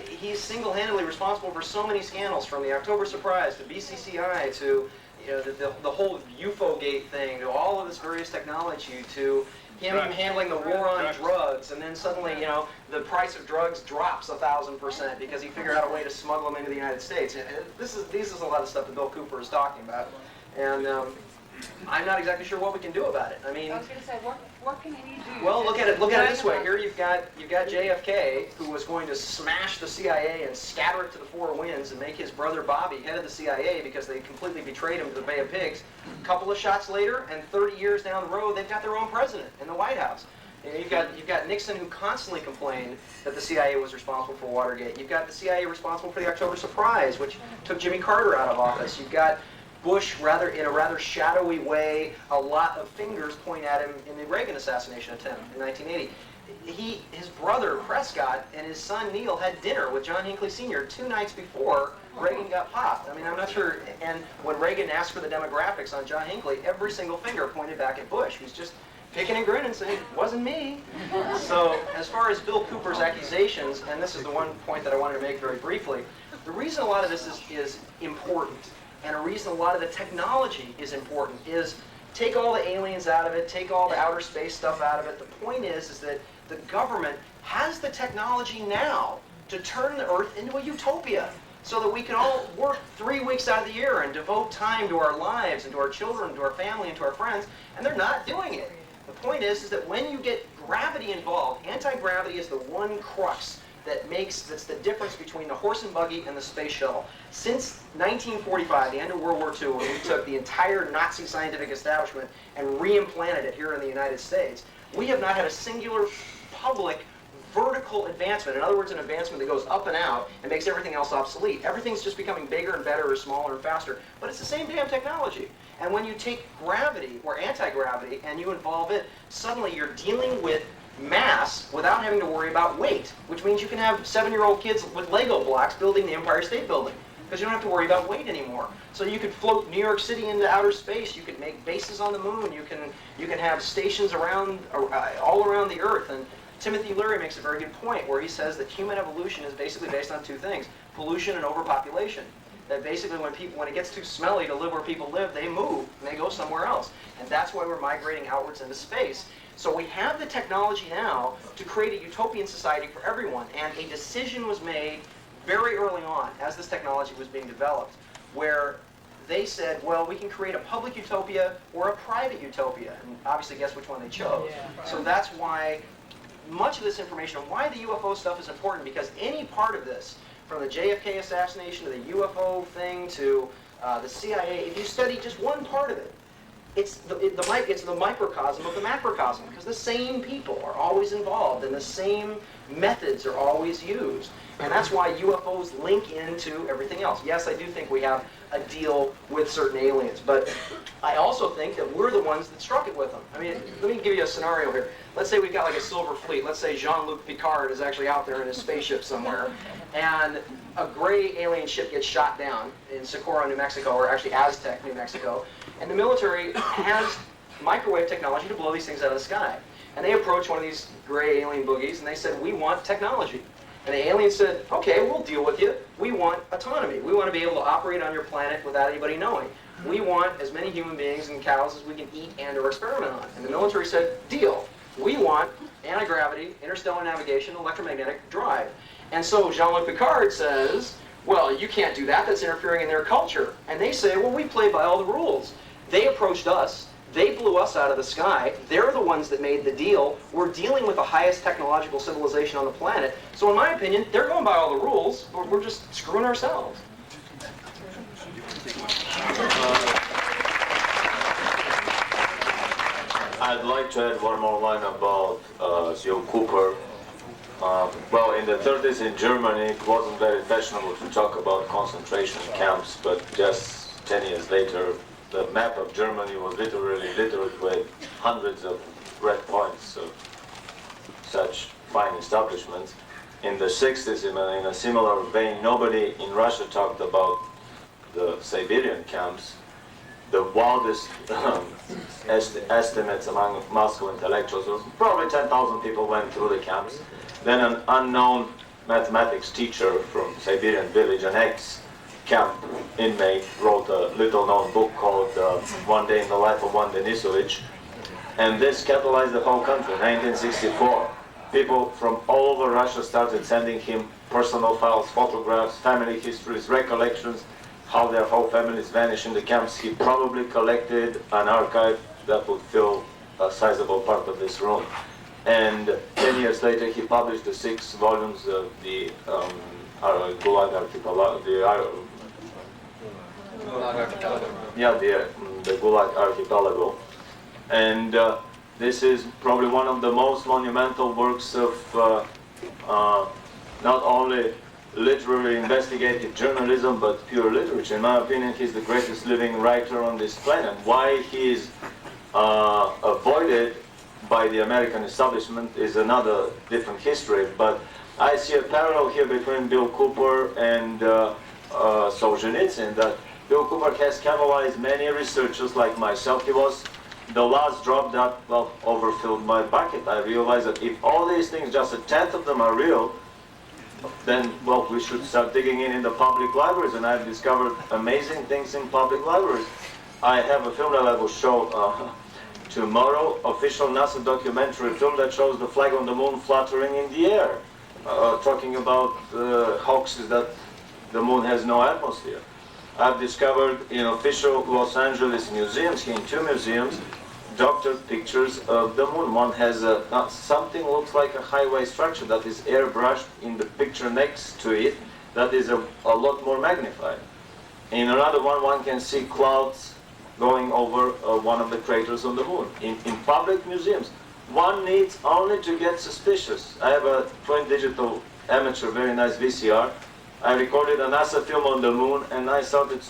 S5: he's single-handedly responsible for so many scandals, from the October surprise to BCCI to the whole UFO gate thing, to all of this various technology, to him handling the war on drugs, and then suddenly, the price of drugs drops 1,000% because he figured out a way to smuggle them into the United States. This is a lot of stuff that Bill Cooper is talking about, and I'm not exactly sure what we can do about it. I mean,
S8: I was going to say, what can he do?
S5: well, look at it this way. Here you've got JFK, who was going to smash the CIA and scatter it to the four winds and make his brother Bobby head of the CIA because they completely betrayed him to the Bay of Pigs. A couple of shots later, and 30 years down the road, they've got their own president in the White House. And you've got Nixon, who constantly complained that the CIA was responsible for Watergate. You've got the CIA responsible for the October surprise, which took Jimmy Carter out of office. You've got Bush, in a rather shadowy way, a lot of fingers point at him in the Reagan assassination attempt in 1980. His brother Prescott and his son Neil had dinner with John Hinckley Sr. 2 nights before Reagan got popped. I mean, I'm not sure. And when Reagan asked for the demographics on John Hinckley, every single finger pointed back at Bush. He was just picking and grinning, saying, "It wasn't me." So, as far as Bill Cooper's accusations, and this is the one point that I wanted to make very briefly, the reason a lot of this is important, and a reason a lot of the technology is important, is take all the aliens out of it, take all the outer space stuff out of it. The point is that the government has the technology now to turn the Earth into a utopia, so that we can all work 3 weeks out of the year and devote time to our lives and to our children, to our family, and to our friends, and they're not doing it. The point is that when you get gravity involved, anti-gravity is the one crux that's the difference between the horse and buggy and the space shuttle. Since 1945, the end of World War II, when we took the entire Nazi scientific establishment and re-implanted it here in the United States, we have not had a singular public vertical advancement. In other words, an advancement that goes up and out and makes everything else obsolete. Everything's just becoming bigger and better or smaller and faster, but it's the same damn technology. And when you take gravity or anti-gravity and you involve it, suddenly you're dealing with mass without having to worry about weight, which means you can have 7-year-old kids with Lego blocks building the Empire State Building because you don't have to worry about weight anymore. So you could float New York City into outer space. You could make bases on the moon. You can have stations around all around the Earth. And Timothy Leary makes a very good point where he says that human evolution is basically based on two things: pollution and overpopulation. that basically when it gets too smelly to live where people live, they move and they go somewhere else. And that's why we're migrating outwards into space. So we have the technology now to create a utopian society for everyone. And a decision was made very early on, as this technology was being developed, where they said, well, we can create a public utopia or a private utopia. And obviously, guess which one they chose. So that's why much of this information on why the UFO stuff is important, because any part of this, from the JFK assassination to the UFO thing to the CIA, if you study just one part of it, it's the microcosm of the macrocosm, because the same people are always involved and the same methods are always used. And that's why UFOs link into everything else. Yes, I do think we have a deal with certain aliens, but I also think that we're the ones that struck it with them. I mean, let me give you a scenario here. Let's say we've got like a silver fleet. Let's say Jean-Luc Picard is actually out there in his spaceship somewhere, and a gray alien ship gets shot down in Socorro, New Mexico, or actually Aztec, New Mexico, and the military has microwave technology to blow these things out of the sky. And they approach one of these gray alien boogies, and they said, we want technology. And the alien said, okay, we'll deal with you. We want autonomy. We want to be able to operate on your planet without anybody knowing. We want as many human beings and cows as we can eat and or experiment on. And the military said, deal. We want anti-gravity, interstellar navigation, electromagnetic drive. And so Jean-Luc Picard says, well, you can't do that. That's interfering in their culture. And they say, well, we play by all the rules. They approached us. They blew us out of the sky. They're the ones that made the deal. We're dealing with the highest technological civilization on the planet. So in my opinion, they're going by all the rules. We're just screwing ourselves.
S2: I'd like to add one more line about Joe Cooper. Well, in the 30s in Germany, it wasn't very fashionable to talk about concentration camps, but just 10 years later, the map of Germany was literally littered with hundreds of red points of such fine establishments. In the 60s, in a similar vein, nobody in Russia talked about the Siberian camps. The wildest estimates among Moscow intellectuals was probably 10,000 people went through the camps. Then an unknown mathematics teacher from Siberian village, an ex-camp inmate, wrote a little-known book called One Day in the Life of One Denisovich, and this catalyzed the whole country. 1964, people from all over Russia started sending him personal files, photographs, family histories, recollections, how their whole families vanished in the camps. He probably collected an archive that would fill a sizable part of this room. And 10 years later, he published the 6 volumes of the Gulag Archipelago. The Gulag Archipelago. And this is probably one of the most monumental works of not only literary investigative journalism, but pure literature. In my opinion, he's the greatest living writer on this planet. Why he is avoided by the American establishment is another different history, but I see a parallel here between Bill Cooper and Solzhenitsyn, that Bill Cooper has catalyzed many researchers like myself. He was the last drop that, well, overfilled my bucket. I realized that if all these things, just a tenth of them are real, then, well, we should start digging in the public libraries, and I've discovered amazing things in public libraries. I have a film that I will show tomorrow, official NASA documentary film that shows the flag on the moon fluttering in the air, talking about hoaxes that the moon has no atmosphere. I've discovered in official Los Angeles museums, here in 2 museums, doctored pictures of the moon. One has something looks like a highway structure that is airbrushed in the picture next to it, that is a lot more magnified. In another one, one can see clouds going over one of the craters on the moon. In public museums, one needs only to get suspicious. I have a twin digital amateur, very nice VCR. I recorded a NASA film on the moon, and I started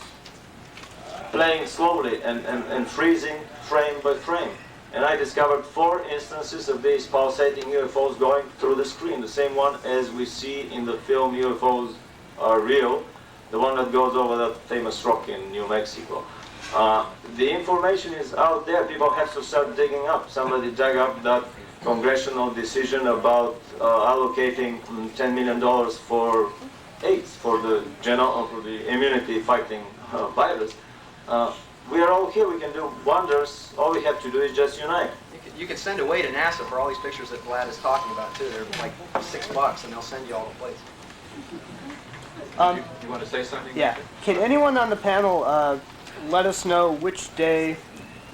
S2: playing slowly and freezing frame by frame. And I discovered 4 instances of these pulsating UFOs going through the screen, the same one as we see in the film UFOs Are Real, the one that goes over that famous rock in New Mexico. The information is out there. People have to start digging up. Somebody dug up that congressional decision about allocating $10 million for AIDS. for the immunity fighting virus. We are all here. We can do wonders. All we have to do is just unite.
S5: You could send away to NASA for all these pictures that Vlad is talking about too. They're like $6 and they'll send you all the places.
S1: You want to say something?
S9: Yeah. Can anyone on the panel let us know which day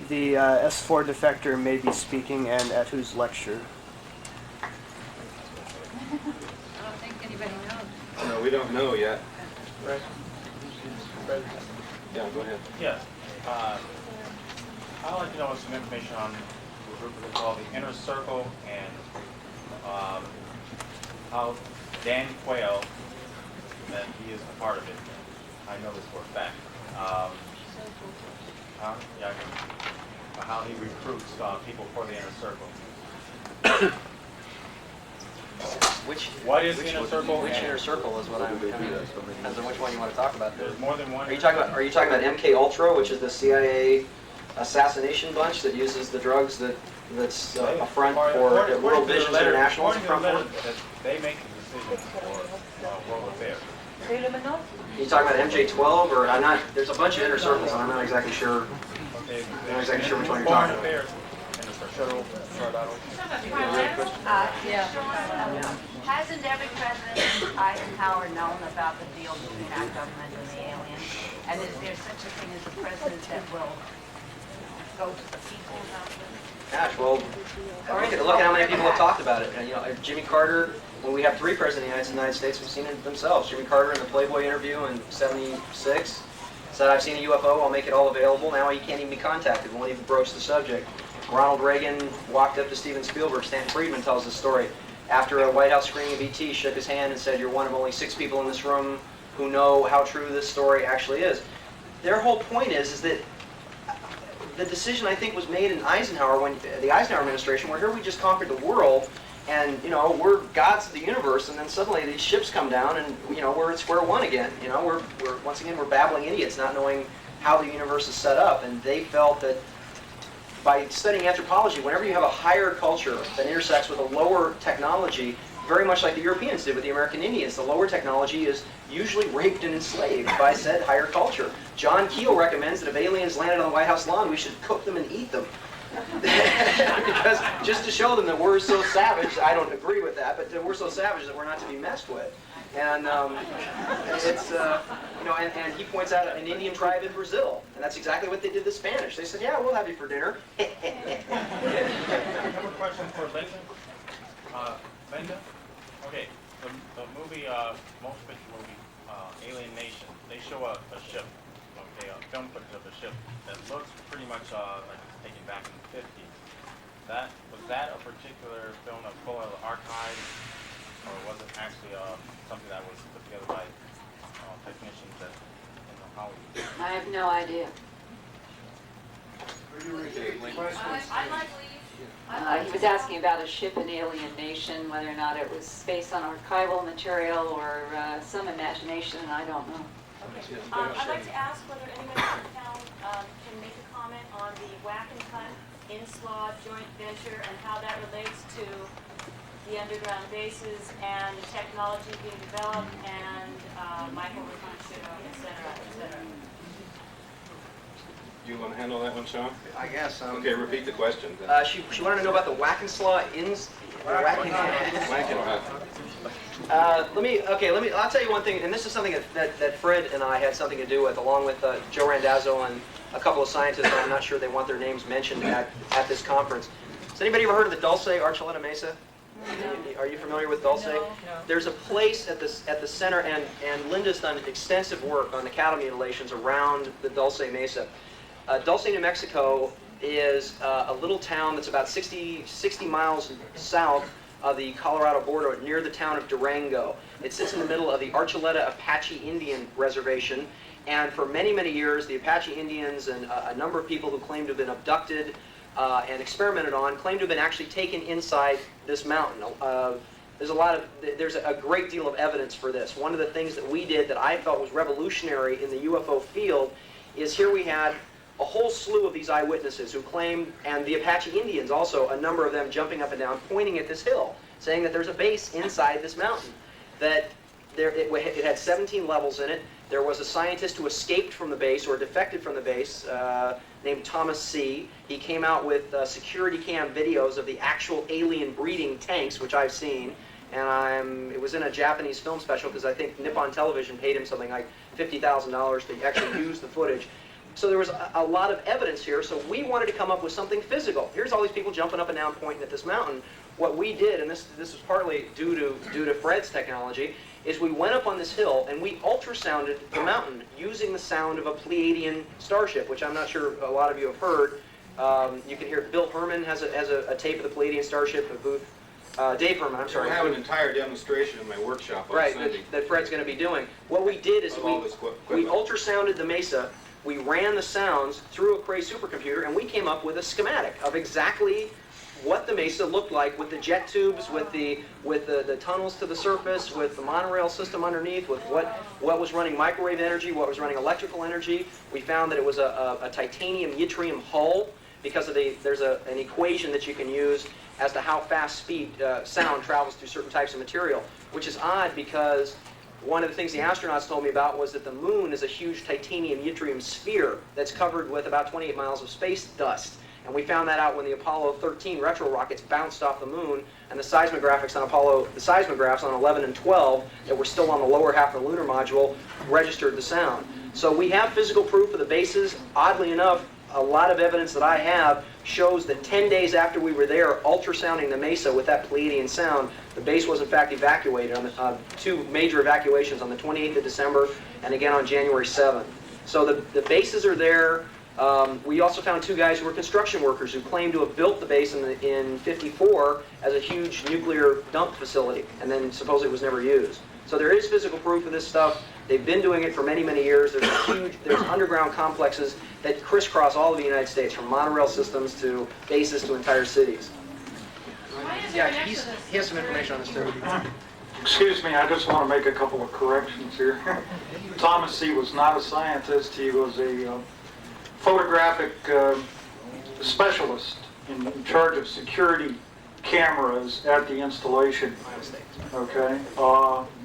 S9: the S4 defector may be speaking and at whose lecture?
S8: I don't think anybody knows.
S1: No, we don't know yet.
S9: Right.
S1: Yeah, go ahead.
S10: Yes. I'd like to know some information on a group we call the Inner Circle and how Dan Quayle, that he is a part of it. I know this for a fact. How he recruits people for the Inner Circle. What is the Inner Circle?
S5: Which Inner Circle is what I'm depends on which one you want to talk about.
S10: There's more than one.
S5: Are you talking about MK Ultra, which is the CIA assassination bunch that uses the drugs that's a front for World Vision International?
S10: They make the decisions for world affairs.
S5: You talking about MJ12 or I'm not? There's a bunch of Inner Circles, and I'm not exactly sure. I'm not exactly sure which one you're talking about.
S11: Hasn't every president, Eisenhower, known about the deal between our government and the aliens? And is there such a thing as a president that will go to the people about this?
S5: Gosh, well, look at how many people have talked about it. And, Jimmy Carter, when we have 3 presidents of the United States who've seen it themselves. Jimmy Carter in the Playboy interview in '76 said, "I've seen a UFO, I'll make it all available." Now he can't even be contacted, won't even broach the subject. Ronald Reagan walked up to Steven Spielberg. Stanton Friedman tells the story. After a White House screening of E.T., shook his hand and said, "You're one of only 6 people in this room who know how true this story actually is." Their whole point is that the decision, I think, was made in Eisenhower, when the Eisenhower administration, where here we just conquered the world, and we're gods of the universe, and then suddenly these ships come down, and we're at square one again. We're once again we're babbling idiots, not knowing how the universe is set up, and they felt that by studying anthropology, whenever you have a higher culture that intersects with a lower technology, very much like the Europeans did with the American Indians, the lower technology is usually raped and enslaved by said higher culture. John Keel recommends that if aliens landed on the White House lawn, we should cook them and eat them. Because just to show them that we're so savage, I don't agree with that, but that we're so savage that we're not to be messed with. And it's, and he points out an Indian tribe in Brazil, and that's exactly what they did to the Spanish. They said, "Yeah, we'll have you for dinner."
S10: I have a question for Linda. Linda? Okay, the movie, most picture movie, Alien Nation, they show a ship, okay, a film footage of a ship that looks pretty much like it's taken back in the 50s. Was that a particular film that was full of archives, or was it actually something that was put together by technicians at Howe?
S4: I have no idea. He was asking about a ship in Alien Nation, whether or not it was based on archival material or some imagination, and I don't know.
S11: I'd like to ask whether anybody on the panel can make a comment on the Whack and Hunt INSLAW joint venture and how that relates to the underground bases and the technology being developed and Michael Rapunzel, et cetera, et cetera.
S1: You want to handle that one, Sean?
S5: I guess.
S1: Okay, repeat the question.
S5: She wanted to know about the Whack and Slaw
S1: Whack and Hunt.
S5: I'll tell you one thing, and this is something that Fred and I had something to do with, along with Joe Randazzo and a couple of scientists, and I'm not sure they want their names mentioned at this conference. Has anybody ever heard of the Dulce Archuleta Mesa? No. Are you familiar with Dulce? No. There's a place at the center, and Linda's done extensive work on Academy mutilations around the Dulce Mesa. Dulce, New Mexico is a little town that's about 60 miles south of the Colorado border, near the town of Durango. It sits in the middle of the Archuleta Apache Indian Reservation, and for many, many years, the Apache Indians and a number of people who claim to have been abducted and experimented on claim to have been actually taken inside this mountain. There's a great deal of evidence for this. One of the things that we did that I felt was revolutionary in the UFO field is here we had a whole slew of these eyewitnesses who claimed, and the Apache Indians also, a number of them jumping up and down, pointing at this hill, saying that there's a base inside this mountain. That it had 17 levels in it. There was a scientist who escaped from the base or defected from the base named Thomas C. He came out with security cam videos of the actual alien breeding tanks, which I've seen. And it was in a Japanese film special because I think Nippon Television paid him something like $50,000 to actually use the footage. So there was a lot of evidence here, so we wanted to come up with something physical. Here's all these people jumping up and down pointing at this mountain. What we did, and this was partly due to Fred's technology, is we went up on this hill and we ultrasounded the mountain using the sound of a Pleiadian starship, which I'm not sure a lot of you have heard. You can hear Bill Herman has a tape of the Pleiadian starship, a booth. Dave Herman, I'm sorry.
S1: I have an entire demonstration in my workshop on
S5: Right,
S1: Sunday.
S5: that Fred's going to be doing. What we did is
S1: Of all this
S5: we
S1: equipment.
S5: ultrasounded the mesa, we ran the sounds through a Cray supercomputer, and we came up with a schematic of exactly what the mesa looked like with the jet tubes, with the tunnels to the surface, with the monorail system underneath, with what was running microwave energy, what was running electrical energy. We found that it was a titanium yttrium hull because of there's an equation that you can use as to how fast sound travels through certain types of material, which is odd because one of the things the astronauts told me about was that the moon is a huge titanium yttrium sphere that's covered with about 28 miles of space dust. And we found that out when the Apollo 13 retro rockets bounced off the moon, and the seismographs on 11 and 12 that were still on the lower half of the lunar module registered the sound. So we have physical proof of the bases. Oddly enough, a lot of evidence that I have shows that 10 days after we were there ultrasounding the mesa with that Pleiadian sound, the base was in fact evacuated on two major evacuations on the 28th of December and again on January 7th. So the bases are there. We also found two guys who were construction workers who claimed to have built the base in '54 as a huge nuclear dump facility, and then supposedly it was never used. So there is physical proof of this stuff. They've been doing it for many, many years. There's underground complexes that crisscross all of the United States, from monorail systems to bases to entire cities. Yeah, he has some information on this too.
S6: Excuse me, I just want to make a couple of corrections here. Thomas C. was not a scientist. He was a photographic specialist in charge of security cameras at the installation. Okay,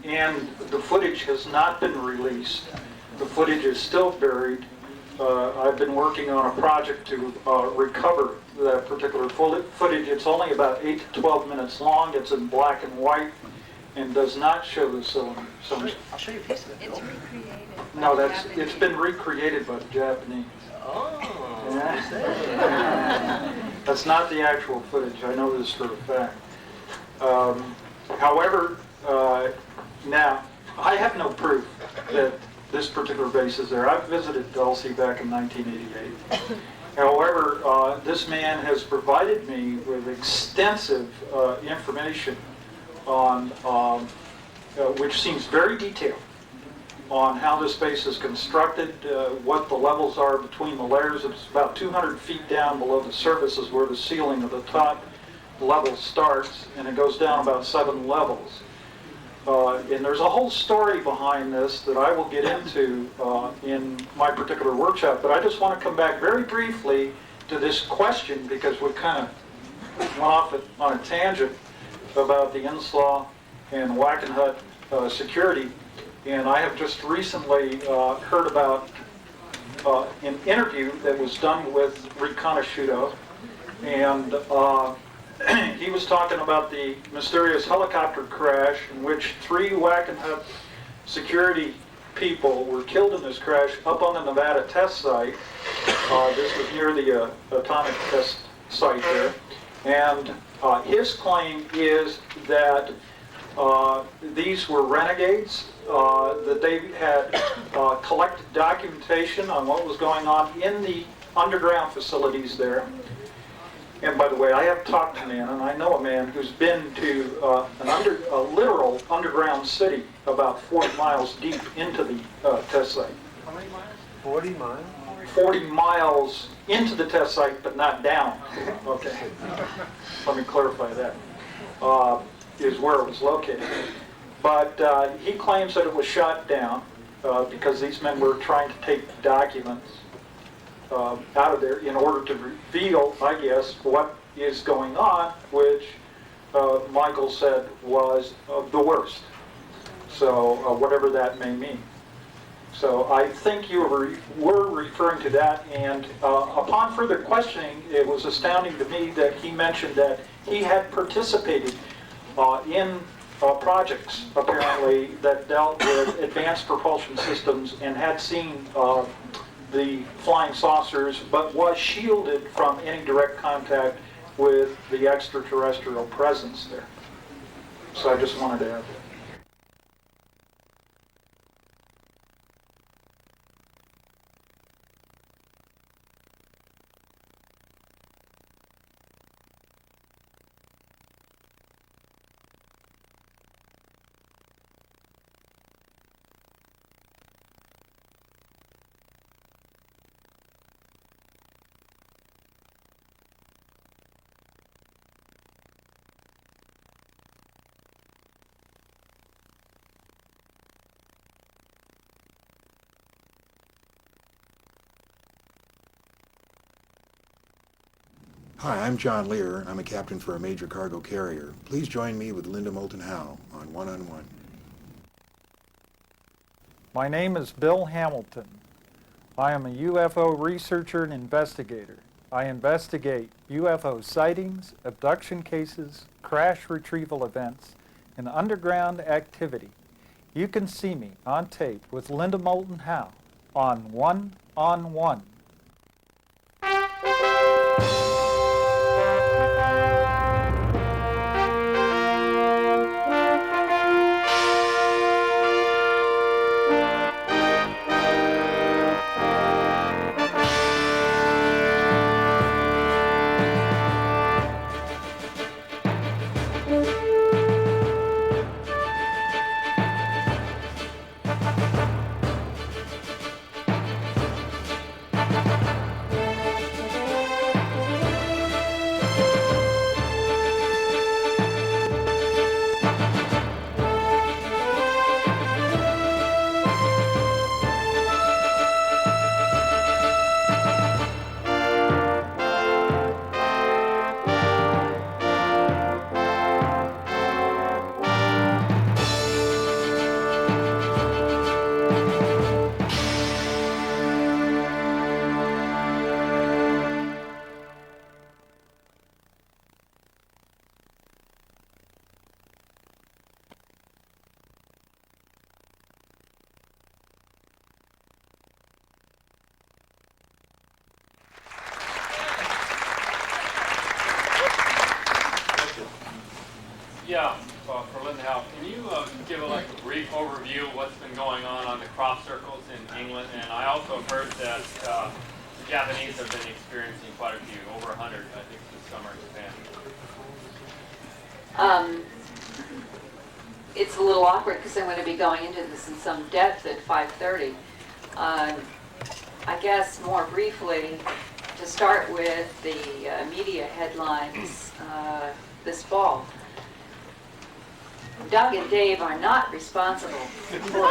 S6: and the footage has not been released. The footage is still buried. I've been working on a project to recover that particular footage. It's only about 8 to 12 minutes long. It's in black and white and does not show the cylinder.
S5: I'll show you a piece of it.
S8: It's recreated.
S6: No, it's been recreated by the Japanese.
S5: Oh,
S6: Yeah. That's not the actual footage. I know this for a fact. However, now, I have no proof that this particular base is there. I visited Dulce back in 1988. However, this man has provided me with extensive information on, which seems very detailed, on how this base is constructed, what the levels are between the layers. It's about 200 feet down below the surface is where the ceiling of the top level starts, and it goes down about 7 levels. And there's a whole story behind this that I will get into in my particular workshop, but I just want to come back very briefly to this question because we kind of went off on a tangent about the Inslaw and Wackenhut security. And I have just recently heard about an interview that was done with Riconosciuto, and he was talking about the mysterious helicopter crash in which 3 Wackenhut security people were killed in this crash up on the Nevada test site. This was near the atomic test site there. And his claim is that these were renegades, that they had collected documentation on what was going on in the underground facilities there. And by the way, I have talked to a man, and I know a man who's been to a literal underground city about 40 miles deep into the test site.
S5: How many miles? 40 miles?
S6: 40 miles into the test site, but not down. Okay. Let me clarify that. Is where it was located. But he claims that it was shot down because these men were trying to take documents out of there in order to reveal, I guess, what is going on, which Michael said was the worst. So whatever that may mean. So I think you were referring to that, and upon further questioning, it was astounding to me that he mentioned that he had participated in projects, apparently, that dealt with advanced propulsion systems and had seen the flying saucers, but was shielded from any direct contact with the extraterrestrial presence there. So I just wanted to add that.
S12: Hi, I'm John Lear. I'm a captain for a major cargo carrier. Please join me with Linda Moulton Howe on One-on-One.
S13: My name is Bill Hamilton. I am a UFO researcher and investigator. I investigate UFO sightings, abduction cases, crash retrieval events, and underground activity. You can see me on tape with Linda Moulton Howe on One-on-One.
S14: Yeah, for Linda Howe, can you give a brief overview of what's been going on the crop circles in England? And I also have heard that the Japanese have been experiencing quite a few, over 100, I think, this summer in Japan.
S4: It's a little awkward because I'm going to be going into this in some depth at 5:30. I guess more briefly, to start with the media headlines this fall. Doug and Dave are not responsible for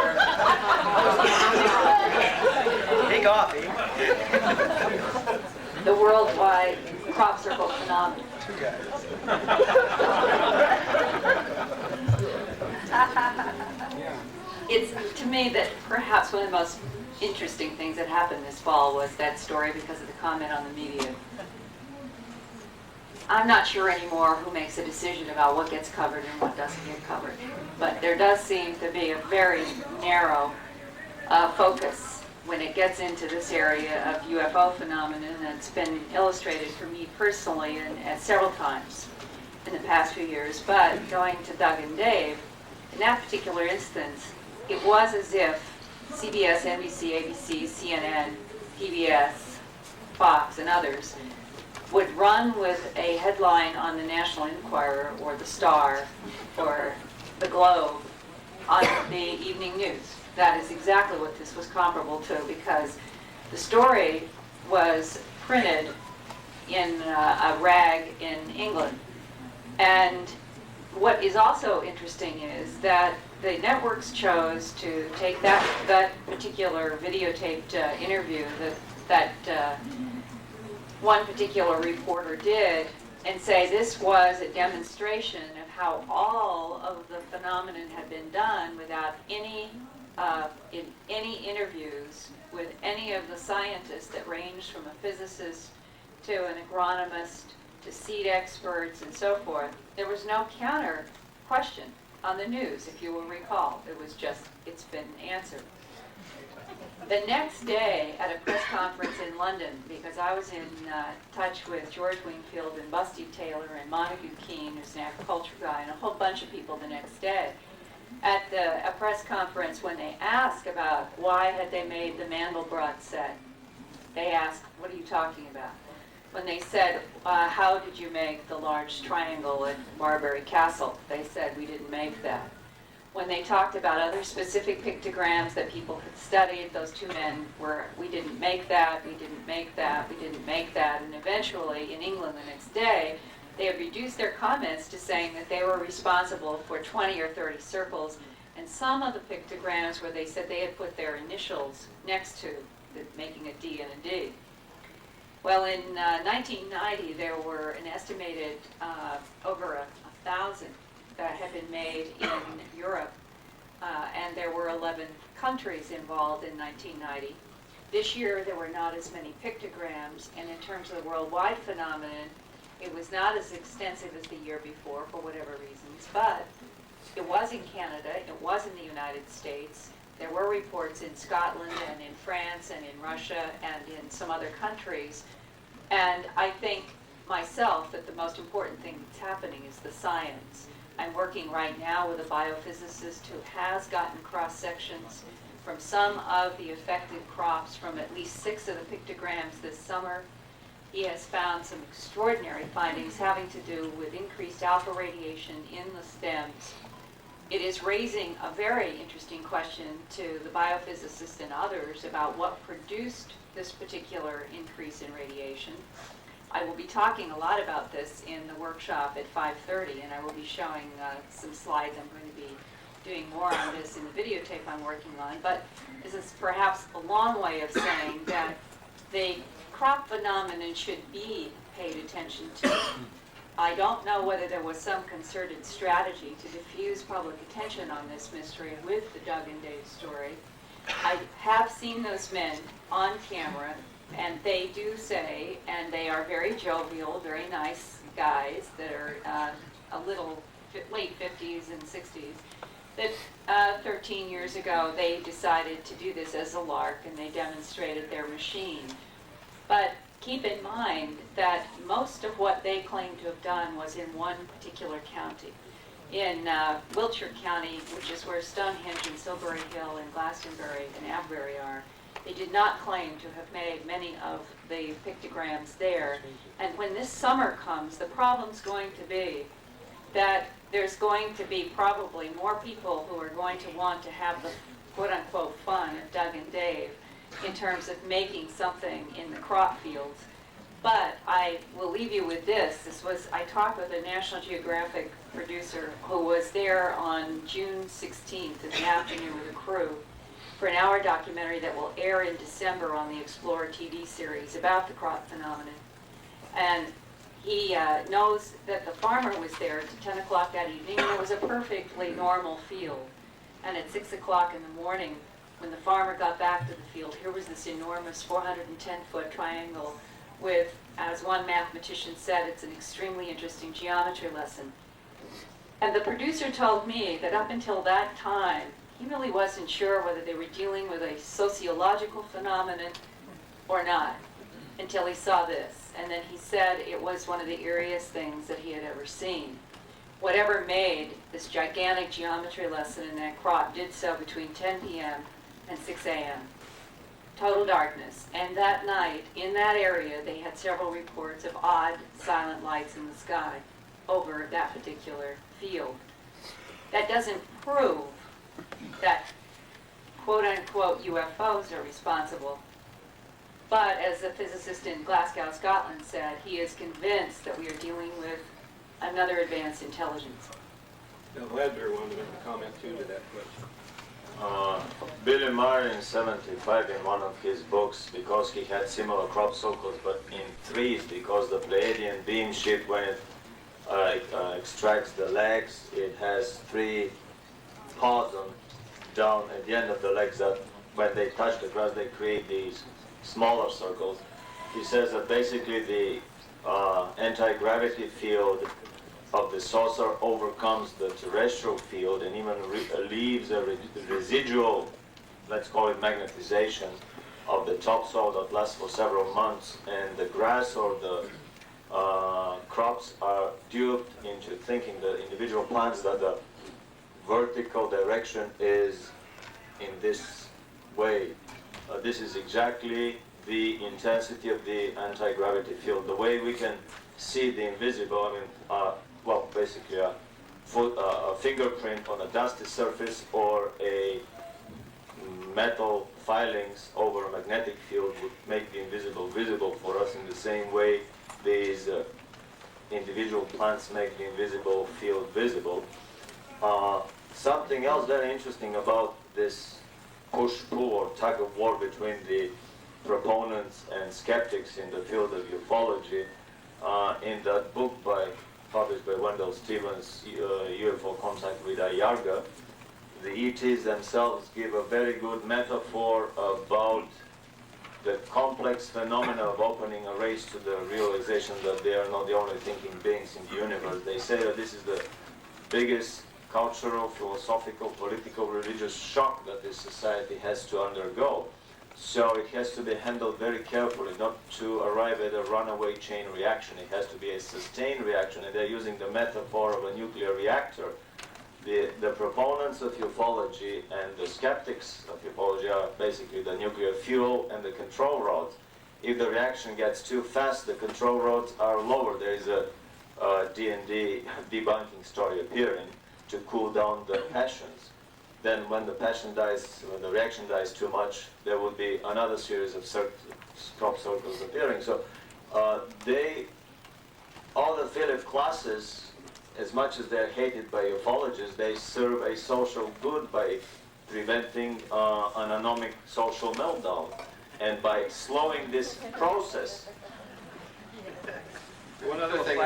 S5: Take off, eh?
S4: the worldwide crop circle phenomenon.
S5: Two guys.
S4: It's to me that perhaps one of the most interesting things that happened this fall was that story because of the comment on the media. I'm not sure anymore who makes a decision about what gets covered and what doesn't get covered. But there does seem to be a very narrow focus when it gets into this area of UFO phenomenon that's been illustrated for me personally and several times in the past few years. But going to Doug and Dave, in that particular instance, it was as if CBS, NBC, ABC, CNN, PBS, Fox, and others would run with a headline on the National Enquirer or the Star or the Globe on the evening news. That is exactly what this was comparable to, because the story was printed in a rag in England. And what is also interesting is that the networks chose to take that particular videotaped interview that one particular reporter did and say this was a demonstration of how all of the phenomenon had been done without any interviews with any of the scientists that ranged from a physicist to an agronomist to seed experts and so forth. There was no counter question on the news, if you will recall. It was just, it's been answered. The next day at a press conference in London, because I was in touch with George Wingfield and Busty Taylor and Montague Keene, who's an agriculture guy, and a whole bunch of people the next day, at a press conference when they asked about why had they made the Mandelbrot set, they asked, what are you talking about? When they said, how did you make the large triangle at Marbury Castle? They said, we didn't make that. When they talked about other specific pictograms that people had studied, those two men were, we didn't make that, we didn't make that, we didn't make that. And eventually, in England the next day, they had reduced their comments to saying that they were responsible for 20 or 30 circles, and some of the pictograms where they said they had put their initials next to, making a D and a D. Well, in 1990, there were an estimated over 1,000 that had been made in Europe, and there were 11 countries involved in 1990. This year, there were not as many pictograms, and in terms of the worldwide phenomenon, it was not as extensive as the year before, for whatever reasons, but it was in Canada, it was in the United States. There were reports in Scotland and in France and in Russia and in some other countries. And I think myself that the most important thing that's happening is the science. I'm working right now with a biophysicist who has gotten cross-sections from some of the affected crops from at least 6 of the pictograms this summer. He has found some extraordinary findings having to do with increased alpha radiation in the stems. It is raising a very interesting question to the biophysicists and others about what produced this particular increase in radiation. I will be talking a lot about this in the workshop at 5:30, and I will be showing some slides. I'm going to be doing more on this in the videotape I'm working on, but this is perhaps a long way of saying that the crop phenomenon should be paid attention to. I don't know whether there was some concerted strategy to diffuse public attention on this mystery with the Doug and Dave story. I have seen those men on camera, and they do say, and they are very jovial, very nice guys that are a little late 50s and 60s, that 13 years ago they decided to do this as a lark, and they demonstrated their machine. But keep in mind that most of what they claim to have done was in one particular county. In Wiltshire County, which is where Stonehenge and Silbury Hill and Glastonbury and Avebury are, they did not claim to have made many of the pictograms there. And when this summer comes, the problem's going to be that there's going to be probably more people who are going to want to have the quote-unquote fun of Doug and Dave in terms of making something in the crop fields. But I will leave you with this. I talked with a National Geographic producer who was there on June 16th in the afternoon with a crew for an hour documentary that will air in December on the Explorer TV series about the crop phenomenon. And he knows that the farmer was there at 10 o'clock that evening, and it was a perfectly normal field. And at 6 o'clock in the morning, when the farmer got back to the field, here was this enormous 410-foot triangle with, as one mathematician said, it's an extremely interesting geometry lesson. And the producer told me that up until that time, he really wasn't sure whether they were dealing with a sociological phenomenon or not, until he saw this. And then he said it was one of the eeriest things that he had ever seen. Whatever made this gigantic geometry lesson in that crop did so between 10 p.m. and 6 a.m. Total darkness. And that night, in that area, they had several reports of odd, silent lights in the sky over that particular field. That doesn't prove that quote-unquote UFOs are responsible. But as a physicist in Glasgow, Scotland said, he is convinced that we are dealing with another advanced intelligence.
S1: Now, Vladimir wanted to make a comment too to that question.
S2: Billy Maher in 75 in one of his books, because he had similar crop circles but in trees, because the Pleiadian beam shift when it extracts the legs. It has 3 pods down at the end of the legs that when they touch the grass they create these smaller circles. He says that basically the anti-gravity field of the saucer overcomes the terrestrial field and even leaves a residual, let's call it magnetization, of the topsoil that lasts for several months, and the grass or the crops are duped into thinking, the individual plants, that the vertical direction is in this way. This is exactly the intensity of the anti-gravity field. The way we can see the invisible, I mean, well, basically a fingerprint on a dusty surface or a metal filings over a magnetic field would make the invisible visible for us. In the same way, these individual plants make the invisible field visible. Something else very interesting about this push-pull or tug-of-war between the proponents and skeptics in the field of ufology, in that book published by Wendell Stevens, UFO Contact with Ayarga, the ETs themselves give a very good metaphor about the complex phenomena of opening a race to the realization that they are not the only thinking beings in the universe. They say that this is the biggest cultural, philosophical, political, religious shock that this society has to undergo. So it has to be handled very carefully, not to arrive at a runaway chain reaction. It has to be a sustained reaction, and they're using the metaphor of a nuclear reactor. The proponents of ufology and the skeptics of ufology are basically the nuclear fuel and the control rods. If the reaction gets too fast, the control rods are lower. There is a D&D debunking story appearing to cool down the passions. Then when the passion dies, when the reaction dies too much, there will be another series of crop circles appearing. So all the affiliate classes, as much as they're hated by ufologists, they serve a social good by preventing an anomic social meltdown. And by slowing this process.
S1: One other thing,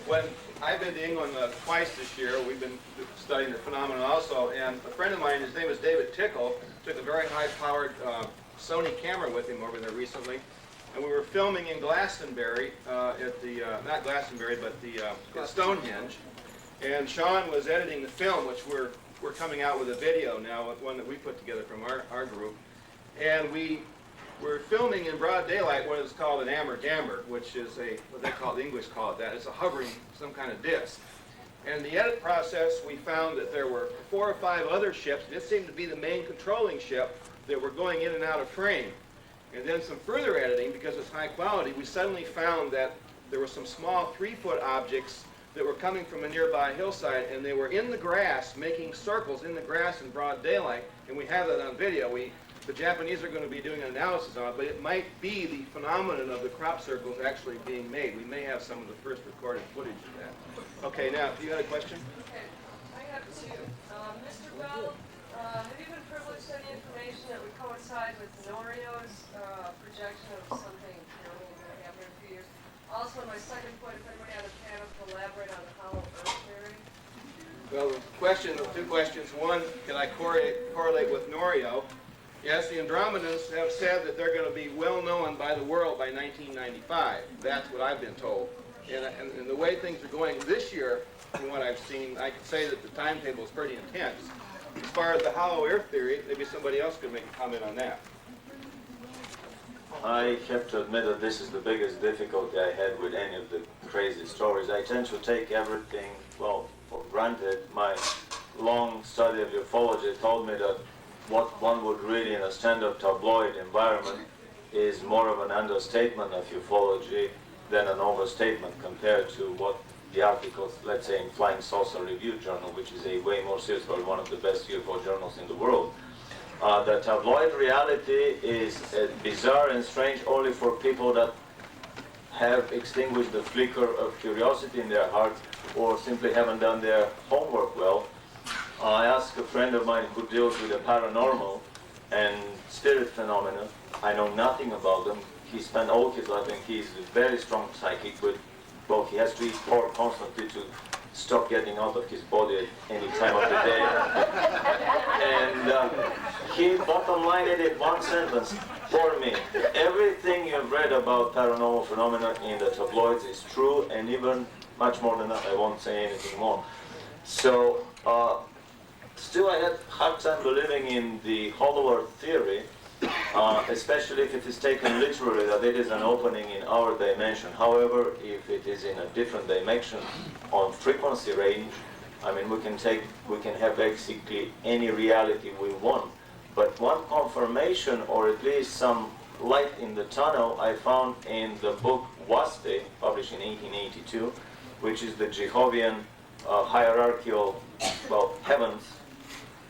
S1: when I've been to England twice this year, we've been studying the phenomenon also, and a friend of mine, his name is David Tickle, took a very high-powered Sony camera with him over there recently, and we were filming in Glastonbury, at the, not Glastonbury, but the Stonehenge, and Sean was editing the film, which we're coming out with a video now, one that we put together from our group, and we're filming in broad daylight what is called an amber-gamber, which is what they call, the English call it that. It's a hovering, some kind of disc. And the edit process, we found that there were 4 or 5 other ships. This seemed to be the main controlling ship that were going in and out of frame. And then some further editing, because it's high quality, we suddenly found that there were some small 3-foot objects that were coming from a nearby hillside, and they were in the grass, making circles in the grass in broad daylight, and we have that on video. The Japanese are going to be doing an analysis on it, but it might be the phenomenon of the crop circles actually being made. We may have some of the first recorded footage of that. Okay, now, do you have a question?
S15: Okay, I have 2. Mr. Bell, have you been privileged to any information that would coincide with Norio's projection of something going to happen in a few years? Also, my second point, if anybody on the panel can elaborate on the hollow earth theory.
S1: Well, the 2 questions. One, can I correlate with Norio? Yes, the Andromedans have said that they're going to be well known by the world by 1995. That's what I've been told. And the way things are going this year, from what I've seen, I can say that the timetable is pretty intense. As far as the hollow earth theory, maybe somebody else could make a comment on that.
S2: I have to admit that this is the biggest difficulty I had with any of the crazy stories. I tend to take everything, well, for granted. My long study of ufology told me that what one would read in a standard tabloid environment is more of an understatement of ufology than an overstatement compared to what the articles, let's say in Flying Saucer Review Journal, which is a way more serious, probably one of the best UFO journals in the world. The tabloid reality is bizarre and strange only for people that have extinguished the flicker of curiosity in their hearts or simply haven't done their homework well. I asked a friend of mine who deals with the paranormal and spirit phenomena. I know nothing about them. He spent all his life, and he's a very strong psychic with well, he has to eat pork constantly to stop getting out of his body at any time of the day. And he bottom lined it in one sentence for me. Everything you've read about paranormal phenomena in the tabloids is true, and even much more than that. I won't say anything more. So, still I had a hard time believing in the hollow earth theory, especially if it is taken literally that it is an opening in our dimension. However, if it is in a different dimension on frequency range, I mean, we can have basically any reality we want. But one confirmation, or at least some light in the tunnel, I found in the book Waste, published in 1882, which is the Jehovian hierarchical, well, heavens,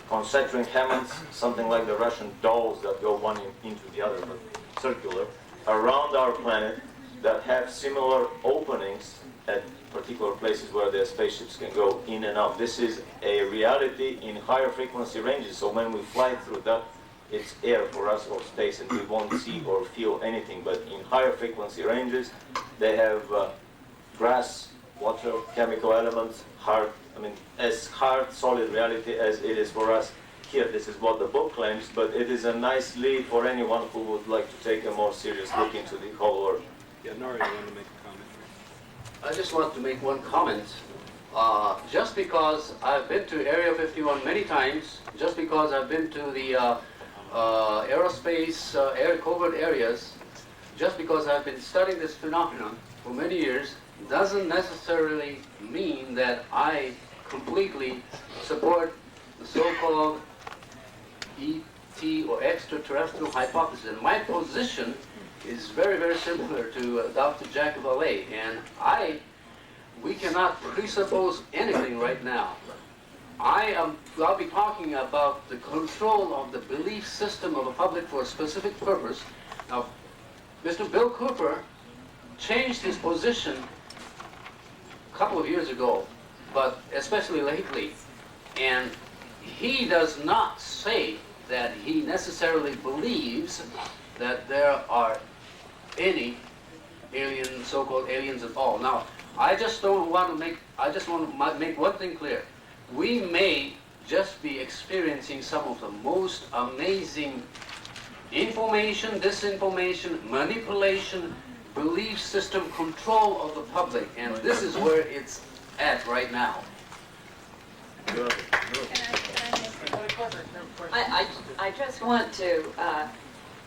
S2: concentric heavens, something like the Russian dolls that go one into the other, but circular, around our planet that have similar openings at particular places where their spaceships can go in and out. This is a reality in higher frequency ranges, so when we fly through that, it's air for us or space, and we won't see or feel anything. But in higher frequency ranges, they have grass, water, chemical elements, hard, I mean, as hard, solid reality as it is for us here. This is what the book claims, but it is a nice lead for anyone who would like to take a more serious look into the whole earth.
S1: Yeah, Norio, you want to make a comment?
S3: I just want to make one comment. Just because I've been to Area 51 many times, just because I've been to the aerospace, air covert areas, just because I've been studying this phenomenon for many years, doesn't necessarily mean that I completely support the so-called ET or extraterrestrial hypothesis. And my position is very, very similar to Dr. Jack of LA, and we cannot presuppose anything right now. I'll be talking about the control of the belief system of the public for a specific purpose. Now, Mr. Bill Cooper changed his position a couple of years ago, but especially lately, and he does not say that he necessarily believes that there are any so-called aliens at all. Now, I just want to make one thing clear. We may just be experiencing some of the most amazing information, disinformation, manipulation, belief system control of the public, and this is where it's at right now.
S4: I just want to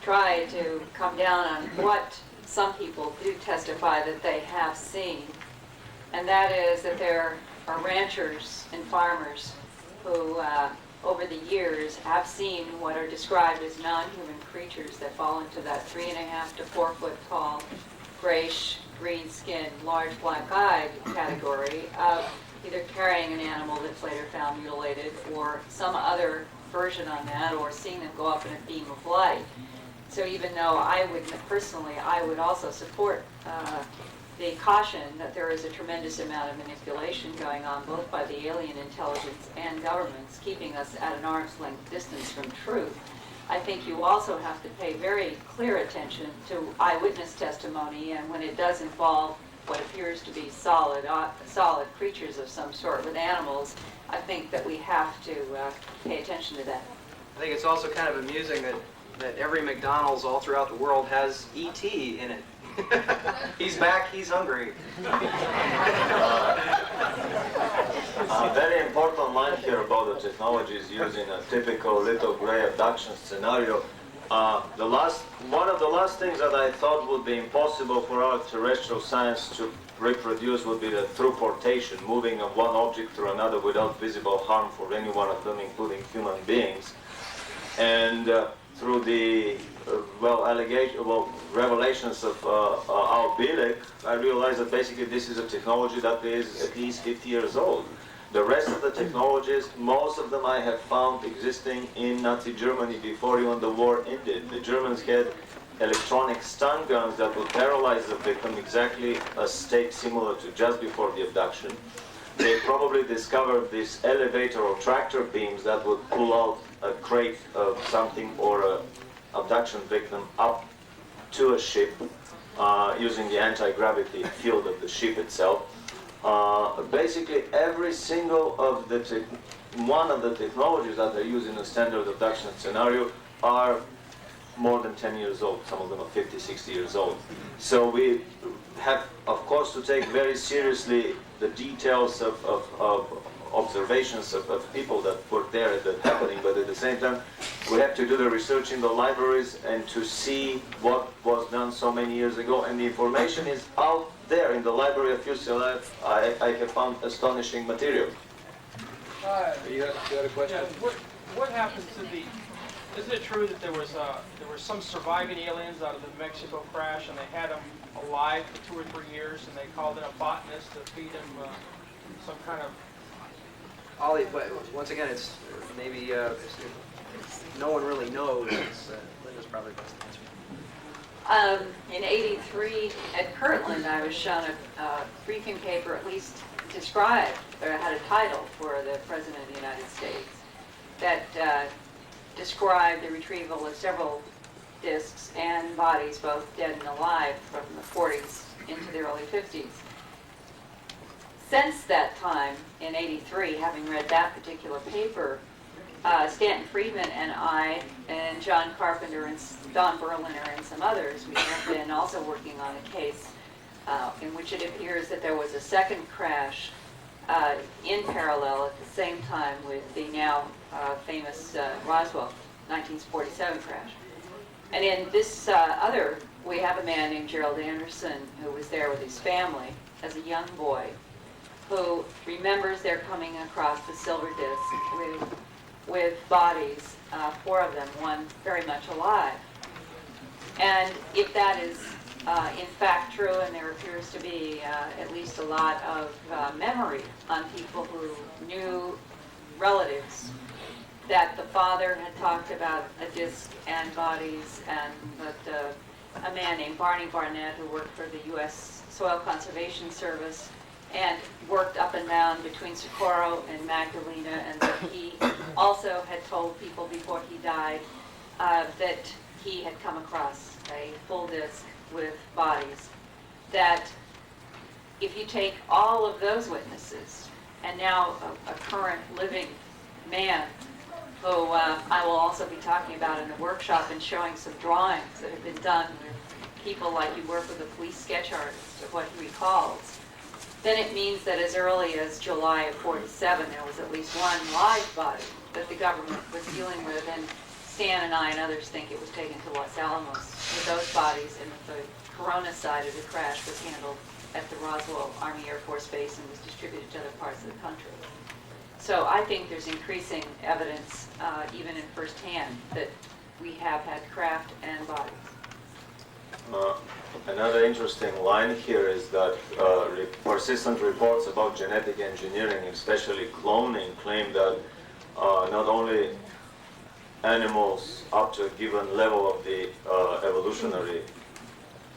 S4: try to come down on what some people do testify that they have seen, and that is that there are ranchers and farmers who over the years have seen what are described as non-human creatures that fall into that 3.5 to 4 foot tall, grayish green skinned, large black-eyed category of either carrying an animal that's later found mutilated or some other version on that, or seeing them go up in a beam of light. So even though I would also support the caution that there is a tremendous amount of manipulation going on both by the alien intelligence and governments, keeping us at an arm's length distance from truth. I think you also have to pay very clear attention to eyewitness testimony, and when it does involve what appears to be solid creatures of some sort with animals, I think that we have to pay attention to that.
S5: I think it's also kind of amusing that every McDonald's all throughout the world has ET in it. He's back, he's hungry.
S2: A very important line here about the technologies using a typical little gray abduction scenario. One of the last things that I thought would be impossible for our terrestrial science to reproduce would be the through portation, moving of one object through another without visible harm for any one of them, including human beings. And through the revelations of Al Bielek, I realized that basically this is a technology that is at least 50 years old. The rest of the technologies, most of them I have found existing in Nazi Germany before even the war ended. The Germans had electronic stun guns that would paralyze the victim, exactly a state similar to just before the abduction. They probably discovered these elevator or tractor beams that would pull out a crate of something or an abduction victim up to a ship. using the anti-gravity field of the ship itself. Basically, every single of the one of the technologies that are used in a standard abduction scenario are more than 10 years old. Some of them are 50, 60 years old. So we have, of course, to take very seriously the details of observations of people that were there at the happening, but at the same time, we have to do the research in the libraries and to see what was done so many years ago, and the information is out there in the library of UCLA. I have found astonishing material.
S5: You had a question?
S16: Yeah, what happened to the? Isn't it true that there were some surviving aliens out of the Mexico crash, and they had them alive for 2 or 3 years, and they called in a botanist to feed them some kind of?
S5: Ollie, but once again, it's maybe no one really knows. Linda's probably best to answer.
S4: In '83 at Kirtland, I was shown a briefing paper, at least described, or had a title for the President of the United States, that described the retrieval of several discs and bodies, both dead and alive, from the 40s into the early 50s. Since that time, in '83, having read that particular paper, Stanton Friedman and I, and John Carpenter and Don Berliner and some others, we have been also working on a case in which it appears that there was a second crash in parallel at the same time with the now famous Roswell 1947 crash. And in this we have a man named Gerald Anderson who was there with his family as a young boy, who remembers their coming across the silver disc with bodies, 4 of them, one very much alive. And if that is in fact true, and there appears to be at least a lot of memory on people who knew relatives, that the father had talked about a disc and bodies, and that a man named Barney Barnett, who worked for the U.S. Soil Conservation Service and worked up and down between Socorro and Magdalena, and that he also had told people before he died that he had come across a full disc with bodies. That if you take all of those witnesses, and now a current living man, who I will also be talking about in the workshop and showing some drawings that have been done with people like you work with a police sketch artist of what he recalls, then it means that as early as July of '47, there was at least one live body that the government was dealing with, and Stan and I and others think it was taken to Los Alamos with those bodies, and that the Corona side of the crash was handled at the Roswell Army Air Force Base and was distributed to other parts of the country. So I think there's increasing evidence, even in firsthand, that we have had craft and bodies.
S2: Another interesting line here is that persistent reports about genetic engineering, especially cloning, claim that not only animals up to a given level of the evolutionary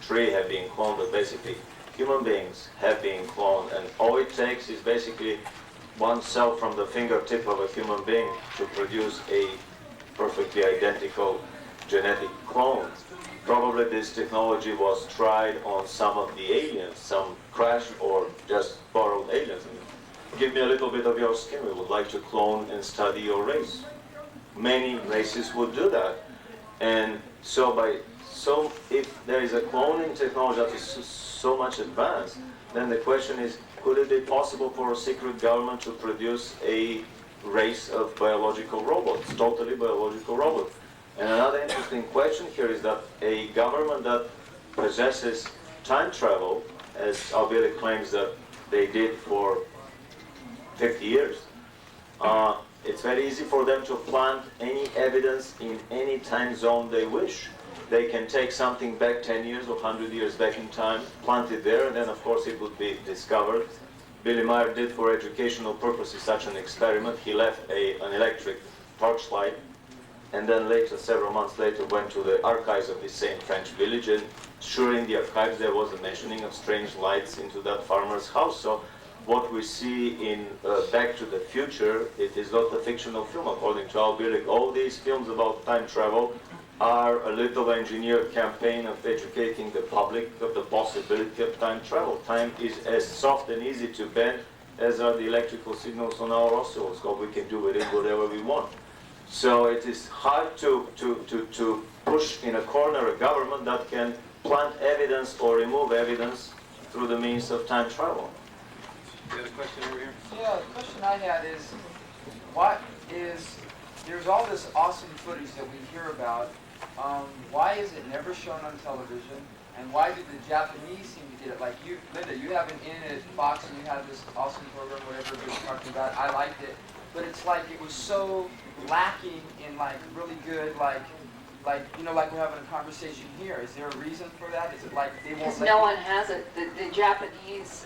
S2: tree have been cloned, but basically human beings have been cloned, and all it takes is basically one cell from the fingertip of a human being to produce a perfectly identical genetic clone. Probably this technology was tried on some of the aliens, some crashed or just borrowed aliens. Give me a little bit of your skin, we would like to clone and study your race. Many races would do that. And so if there is a cloning technology that is so much advanced, then the question is, could it be possible for a secret government to produce a race of biological robots, totally biological robots? And another interesting question here is that a government that possesses time travel, as albeit claims that they did for 50 years, it's very easy for them to plant any evidence in any time zone they wish. They can take something back 10 years or 100 years back in time, plant it there, and then of course it would be discovered. Billy Meyer did for educational purposes such an experiment. He left an electric torchlight, and then later, several months later, went to the archives of this same French village, and sure in the archives there was a mentioning of strange lights into that farmer's house. So what we see in Back to the Future, it is not a fictional film, according to Al Bielek. All these films about time travel are a little engineered campaign of educating the public of the possibility of time travel. Time is as soft and easy to bend as are the electrical signals on our oscilloscope. We can do with it whatever we want. So it is hard to push in a corner a government that can plant evidence or remove evidence through the means of time travel.
S17: You have a question over here?
S18: Yeah, the question I had is, there's all this awesome footage that we hear about. Why is it never shown on television? And why did the Japanese seem to get it? Like you, Linda, you have an in at Fox and you had this awesome program, whatever you're talking about. I liked it. But it's like it was so lacking in like really good, like you know, like we're having a conversation here. Is there a reason for that? Is it like they won't?
S4: Because no one has it. The Japanese,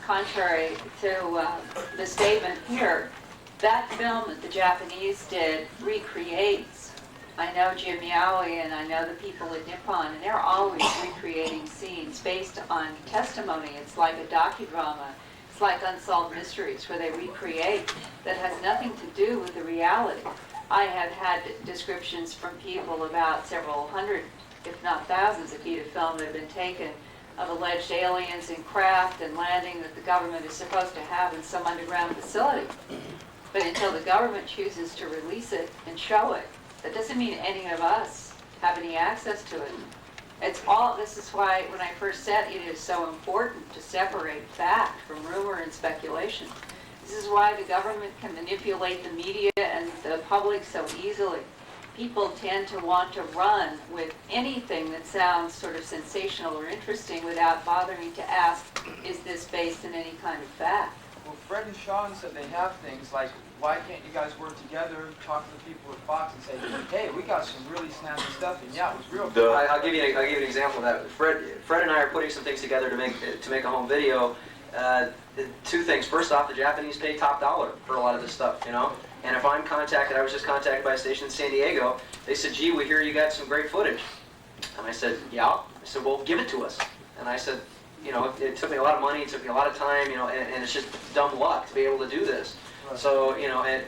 S4: contrary to the statement here, that film that the Japanese did recreates. I know Jim Yowie and I know the people at Nippon, and they're always recreating scenes based on testimony. It's like a docudrama. It's like Unsolved Mysteries, where they recreate that has nothing to do with the reality. I have had descriptions from people about several hundred, if not thousands of feet of film that have been taken of alleged aliens in craft and landing that the government is supposed to have in some underground facility. But until the government chooses to release it and show it, that doesn't mean any of us have any access to it. This is why when I first said it is so important to separate fact from rumor and speculation. This is why the government can manipulate the media and the public so easily. People tend to want to run with anything that sounds sort of sensational or interesting without bothering to ask, is this based in any kind of fact?
S18: Well, Fred and Sean said they have things like, why can't you guys work together, talk to the people at Fox and say, hey, we got some really snappy stuff, and yeah, it was real good.
S5: I'll give you an example of that. Fred and I are putting some things together to make a home video. Two things. First off, the Japanese pay top dollar for a lot of this stuff, you know. And if I'm contacted, I was just contacted by a station in San Diego. They said, gee, we hear you got some great footage. And I said, yeah. I said, well, give it to us. And I said, you know, it took me a lot of money, it took me a lot of time, you know, and it's just dumb luck to be able to do this. Right. So, you know, and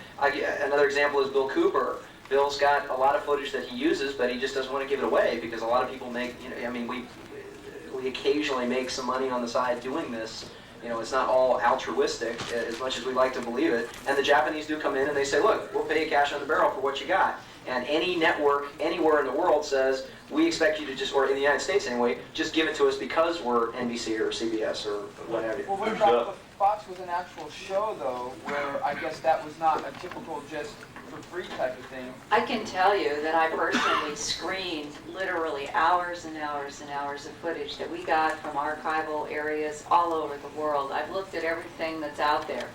S5: another example is Bill Cooper. Bill's got a lot of footage that he uses, but he just doesn't want to give it away because a lot of people make, you know, I mean, we occasionally make some money on the side doing this. You know, it's not all altruistic, as much as we like to believe it. And the Japanese do come in and they say, look, we'll pay you cash on the barrel for what you got. And any network anywhere in the world says, we expect you to just, or in the United States anyway, just give it to us because we're NBC or CBS or whatever.
S18: Well, what about if Fox was an actual show, though, where I guess that was not a typical just for free type of thing?
S4: I can tell you that I personally screened literally hours and hours and hours of footage that we got from archival areas all over the world. I've looked at everything that's out there.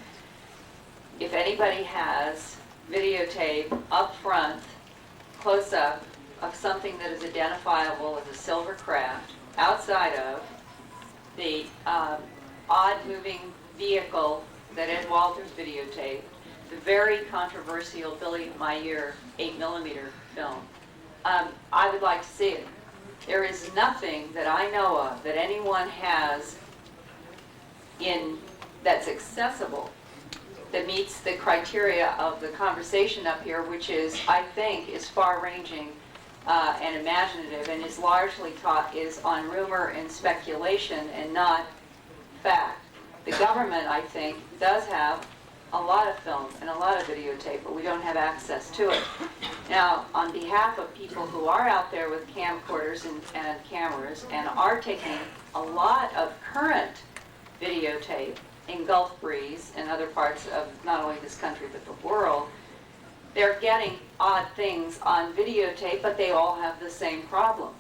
S4: If anybody has videotape up front, close up, of something that is identifiable as a silver craft outside of the odd moving vehicle that Ed Walters videotaped, the very controversial Billy Meyer 8mm film. I would like to see it. There is nothing that I know of that anyone has that's accessible that meets the criteria of the conversation up here, which is, I think, is far-ranging and imaginative, and is largely is on rumor and speculation and not fact. The government, I think, does have a lot of film and a lot of videotape, but we don't have access to it. Now, on behalf of people who are out there with camcorders and cameras and are taking a lot of current videotape in Gulf Breeze and other parts of not only this country but the world, they're getting odd things on videotape, but they all have the same problem.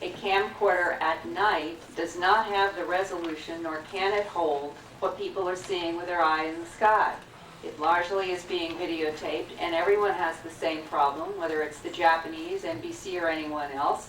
S4: A camcorder at night does not have the resolution, nor can it hold what people are seeing with their eye in the sky. It largely is being videotaped, and everyone has the same problem, whether it's the Japanese, NBC, or anyone else.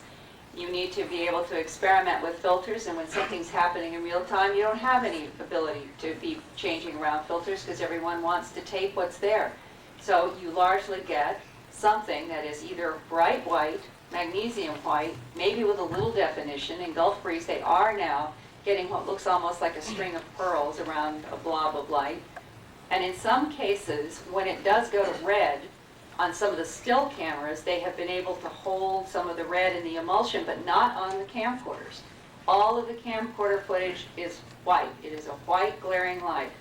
S4: You need to be able to experiment with filters, and when something's happening in real time, you don't have any ability to be changing around filters because everyone wants to tape what's there. So you largely get something that is either bright white, magnesium white, maybe with a little definition. In Gulf Breeze, they are now getting what looks almost like a string of pearls around a blob of light. And in some cases, when it does go to red, on some of the still cameras, they have been able to hold some of the red in the emulsion, but not on the camcorders. All of the camcorder footage is white. It is a white glaring light.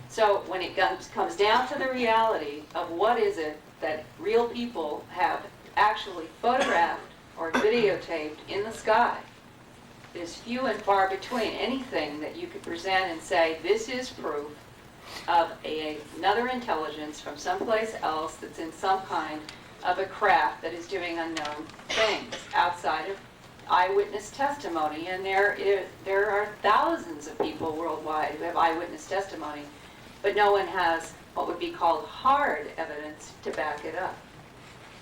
S4: So when it comes down to the reality of what is it that real people have actually photographed or videotaped in the sky, it is few and far between. Anything that you could present and say, this is proof of another intelligence from someplace else that's in some kind of a craft that is doing unknown things outside of eyewitness testimony. And there are thousands of people worldwide who have eyewitness testimony, but no one has what would be called hard evidence to back it up.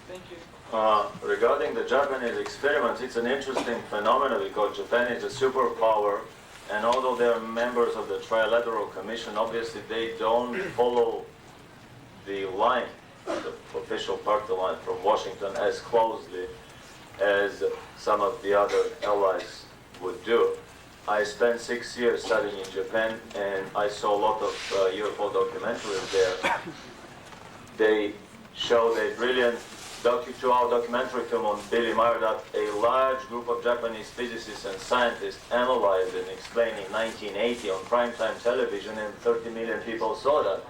S16: Thank you.
S2: Regarding the Japanese experiments, it's an interesting phenomenon because Japan is a superpower, and although they're members of the Trilateral Commission, obviously they don't follow the line, the official party line from Washington as closely as some of the other allies would do. I spent 6 years studying in Japan, and I saw a lot of UFO documentaries there. They showed a brilliant 2-hour documentary film on Billy Meyer that a large group of Japanese physicists and scientists analyzed and explained in 1980 on primetime television, and 30 million people saw that.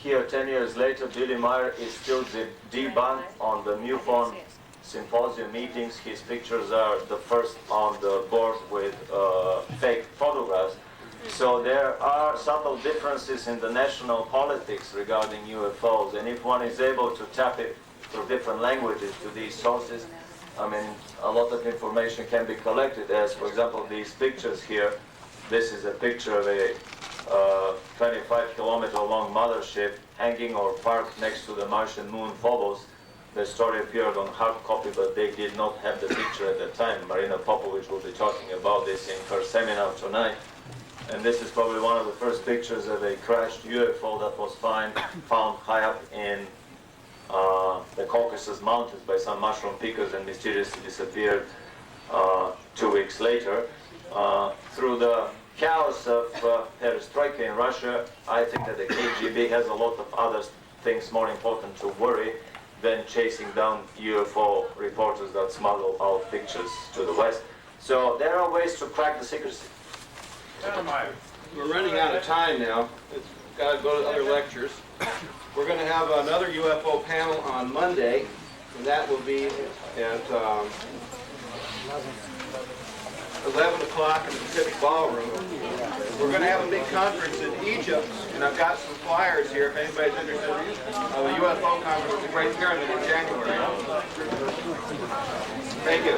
S2: Here, 10 years later, Billy Meyer is still debunked on the MUFON symposium meetings. His pictures are the first on the board with fake photographs. So there are subtle differences in the national politics regarding UFOs, and if one is able to tap it through different languages to these sources, I mean, a lot of information can be collected, as for example these pictures here. This is a picture of a 25-kilometer long mothership hanging or parked next to the Martian moon Phobos. The story appeared on hard copy, but they did not have the picture at the time. Marina Popovic will be talking about this in her seminar tonight. And this is probably one of the first pictures of a crashed UFO that was found high up in the Caucasus Mountains by some mushroom pickers and mysteriously disappeared 2 weeks later. Through the chaos of perestroika in Russia, I think that the KGB has a lot of other things more important to worry than chasing down UFO reporters that smuggle out pictures to the West. So there are ways to crack the secrecy.
S1: We're running out of time now. It's got to go to other lectures. We're going to have another UFO panel on Monday, and that will be at 11 o'clock in the Pacific Ballroom. We're going to have a big conference in Egypt, and I've got some flyers here if anybody's interested of a UFO conference at the Great Pyramid in January. Thank you.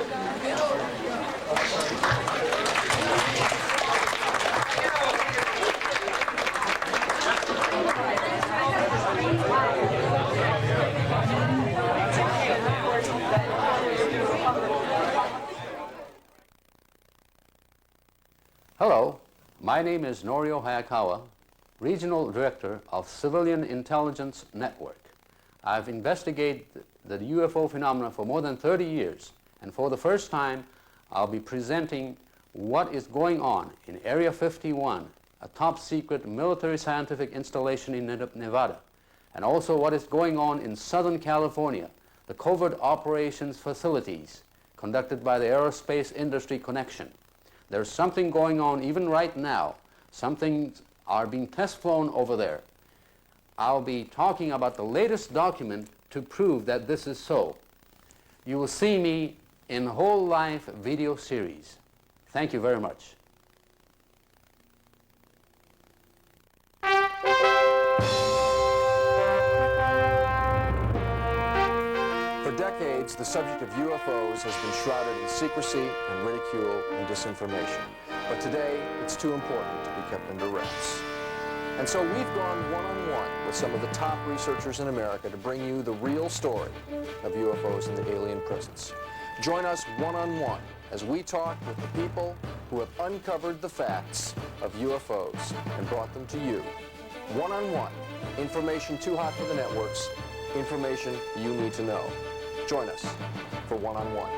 S3: Hello, my name is Norio Hayakawa, Regional Director of Civilian Intelligence Network. I've investigated the UFO phenomena for more than 30 years, and for the first time, I'll be presenting what is going on in Area 51, a top-secret military scientific installation in Nevada, and also what is going on in Southern California, the covert operations facilities conducted by the Aerospace Industry Connection. There's something going on even right now. Some things are being test flown over there. I'll be talking about the latest document to prove that this is so. You will see me in whole life video series. Thank you very much.
S19: For decades, the subject of UFOs has been shrouded in secrecy and ridicule and disinformation. But today, it's too important to be kept under wraps. And so we've gone one-on-one with some of the top researchers in America to bring you the real story of UFOs and the alien presence. Join us one-on-one as we talk with the people who have uncovered the facts of UFOs and brought them to you. One-on-one, information too hot for the networks, information you need to know. Join us for One-on-One.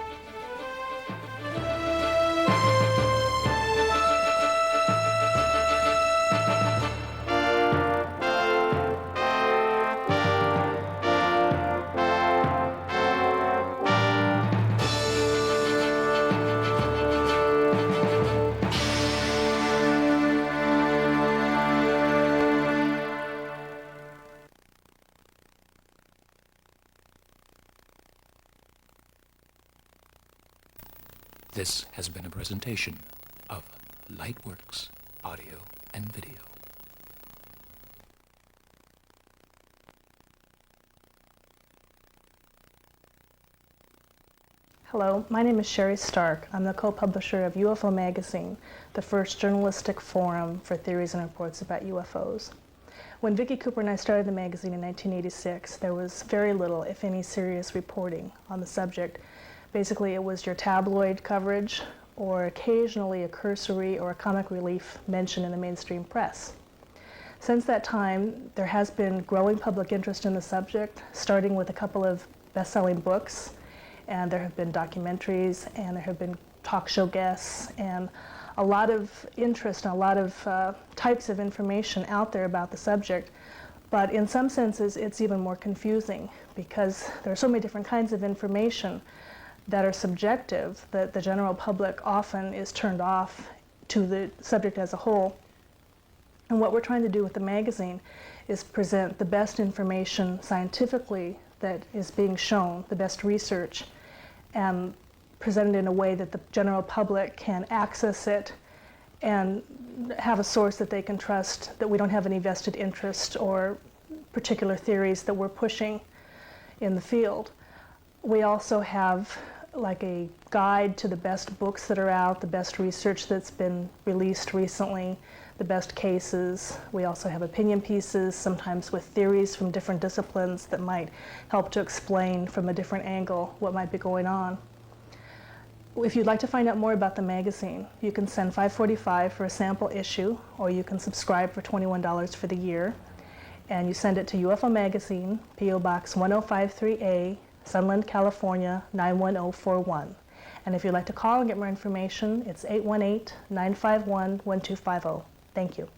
S20: This has been a presentation of Lightworks Audio and Video.
S21: Hello, my name is Sherry Stark. I'm the co-publisher of UFO Magazine, the first journalistic forum for theories and reports about UFOs. When Vicki Cooper and I started the magazine in 1986, there was very little, if any, serious reporting on the subject. Basically, it was your tabloid coverage or occasionally a cursory or a comic relief mention in the mainstream press. Since that time, there has been growing public interest in the subject, starting with a couple of best-selling books, and there have been documentaries, and there have been talk show guests, and a lot of interest and a lot of types of information out there about the subject. But in some senses, it's even more confusing because there are so many different kinds of information that are subjective that the general public often is turned off to the subject as a whole. And what we're trying to do with the magazine is present the best information scientifically that is being shown, the best research, and present it in a way that the general public can access it and have a source that they can trust, that we don't have any vested interest or particular theories that we're pushing in the field. We also have like a guide to the best books that are out, the best research that's been released recently, the best cases. We also have opinion pieces, sometimes with theories from different disciplines that might help to explain from a different angle what might be going on. If you'd like to find out more about the magazine, you can send $5.45 for a sample issue, or you can subscribe for $21 for the year. And you send it to UFO Magazine, P.O. Box 1053A, Sunland, California, 91041. And if you'd like to call and get more information, it's 818-951-1250. Thank you.